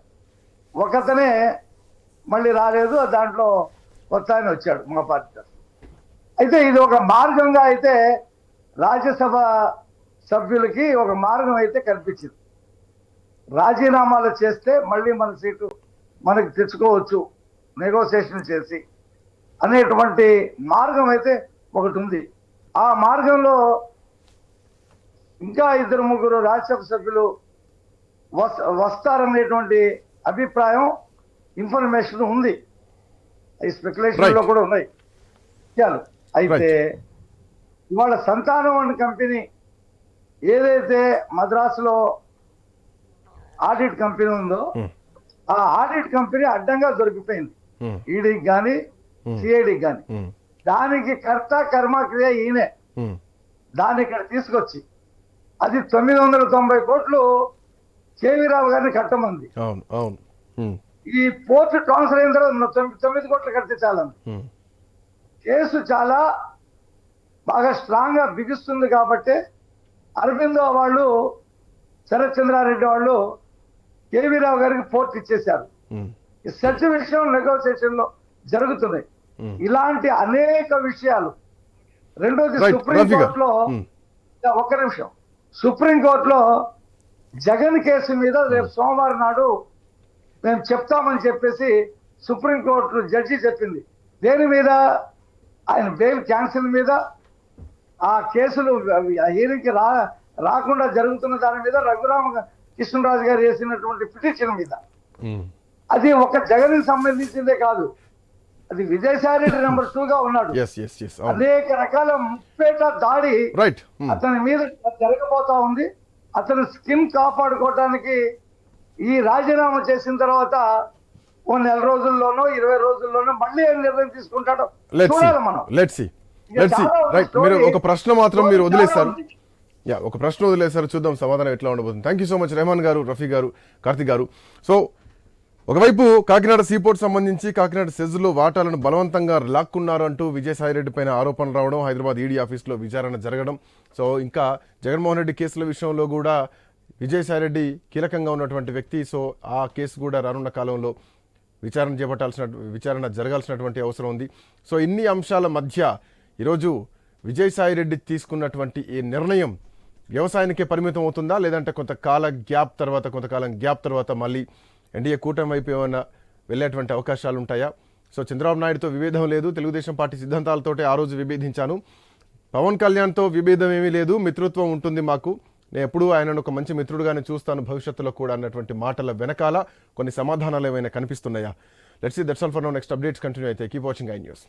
ఒకతనే మళ్ళీ రాలేదు, దాంట్లో కొత్త ఆయన వచ్చాడు మా పార్టీ. అయితే ఇది ఒక మార్గంగా అయితే రాజ్యసభ సభ్యులకి ఒక మార్గం అయితే కనిపించింది. రాజీనామాలు చేస్తే మళ్ళీ మన సీటు మనకి తెచ్చుకోవచ్చు నెగోసియేషన్ చేసి అనేటువంటి మార్గం అయితే ఒకటి ఉంది. ఆ మార్గంలో ఇంకా 2-3 రాజ్యసభ సభ్యులు వస్తారనేటువంటి అభిప్రాయం, ఇన్ఫర్మేషన్ ఉంది. ఈ స్పెక్యులేషన్ లో కూడా ఉన్నాయి. అయితే ఇవాళ సంతానం అనే కంపెనీ ఏదైతే మద్రాసులో ఆడిట్ కంపెనీ ఉందో ఆ ఆడిట్ కంపెనీ అడ్డంగా దొరికిపోయింది ఈడీకి కానీ సిఐడికి కానీ. దానికి కర్త కర్మక్రియ ఈయనే. దాన్ని ఇక్కడ తీసుకొచ్చి అది 990 కోట్లు కేవీరావు గారిని కట్టమంది. ఈ పోర్టు ట్రాన్స్ఫర్ అయిన తర్వాత 9 కోట్లు కడితే చాలండి. కేసు చాలా బాగా స్ట్రాంగ్ గా బిగుస్తుంది కాబట్టి అరవిందో వాళ్ళు, శరత్ చంద్రారెడ్డి వాళ్ళు కేవీరావు గారికి పోర్ట్ ఇచ్చేశారు. ఈ సెర్చ్ విషయం నెగోసియేషన్ లో జరుగుతున్నాయి. ఇలాంటి అనేక విషయాలు. రెండోది Right, సుప్రీంకోర్టులో ఒక్క నిమిషం, సుప్రీంకోర్టులో జగన్ కేసు మీద రేపు సోమవారం నాడు మేము చెప్తామని చెప్పేసి సుప్రీంకోర్టు జడ్జి చెప్పింది. దేని మీద? ఆయన బెయిల్ క్యాన్సిల్ మీద, ఆ కేసులు హీరింగ్కి రాకుండా జరుగుతున్న దాని మీద రఘురామ కృష్ణరాజు గారు వేసినటువంటి పిటిషన్ మీద. అది ఒక జగన్ సంబంధించిందే కాదు, అది విజయసాయి రెడ్డి నెంబర్ 2 గా ఉన్నాడు. అనేక రకాల ముప్పేట దాడి అతని మీద జరగబోతా ఉంది. అతను స్కిన్ కాపాడుకోవడానికి ఈ రాజీనామా చేసిన తర్వాత ఓ 4 రోజుల్లోనో 20 రోజుల్లోనో మళ్ళీ ఏం నిర్ణయం తీసుకుంటాడో చూడాలి మనం. మీరు ఒక ప్రశ్న మాత్రం మీరు వదిలేస్తారు, ఒక ప్రశ్న వదిలేశారు, చూద్దాం సమాధానం ఎట్లా ఉండబోతుంది. Thank you so much Rahman garu, Rafi గారు, కార్తిక్ గారు. సో ఒకవైపు కాకినాడ సీపోర్ట్ సంబంధించి కాకినాడ సెజ్లో వాటాలను బలవంతంగా లాక్కున్నారు అంటూ విజయసాయిరెడ్డి పైన ఆరోపణలు రావడం, హైదరాబాద్ ఈడీ ఆఫీస్లో విచారణ జరగడం. సో ఇంకా జగన్మోహన్ రెడ్డి కేసుల విషయంలో కూడా విజయసాయిరెడ్డి కీలకంగా ఉన్నటువంటి వ్యక్తి. సో ఆ కేసు కూడా రానున్న కాలంలో విచారణ జరగాల్సినటువంటి అవసరం ఉంది. సో ఇన్ని అంశాల మధ్య ఈరోజు విజయసాయిరెడ్డి తీసుకున్నటువంటి ఈ నిర్ణయం వ్యవసాయానికే పరిమితం అవుతుందా, లేదంటే కొంతకాలం గ్యాప్ తర్వాత మళ్ళీ ఎన్డీఏ కూటమి వైపు ఏమైనా వెళ్ళేటువంటి అవకాశాలు ఉంటాయా? సో చంద్రబాబు నాయుడుతో విభేదం లేదు, తెలుగుదేశం పార్టీ సిద్ధాంతాలతోటే ఆ రోజు విభేదించాను, పవన్ కళ్యాణ్తో విభేదం ఏమీ లేదు, మిత్రత్వం ఉంటుంది మాకు, నేను ఎప్పుడూ ఆయనను ఒక మంచి మిత్రుడుగానే చూస్తాను భవిష్యత్తులో కూడా అన్నటువంటి మాటల వెనకాల కొన్ని సమాధానాలు ఏమైనా కనిపిస్తున్నాయా? Let's see. That's all for now. Next updates continue అయితే కీప్ వాచింగ్ ఐ న్యూస్.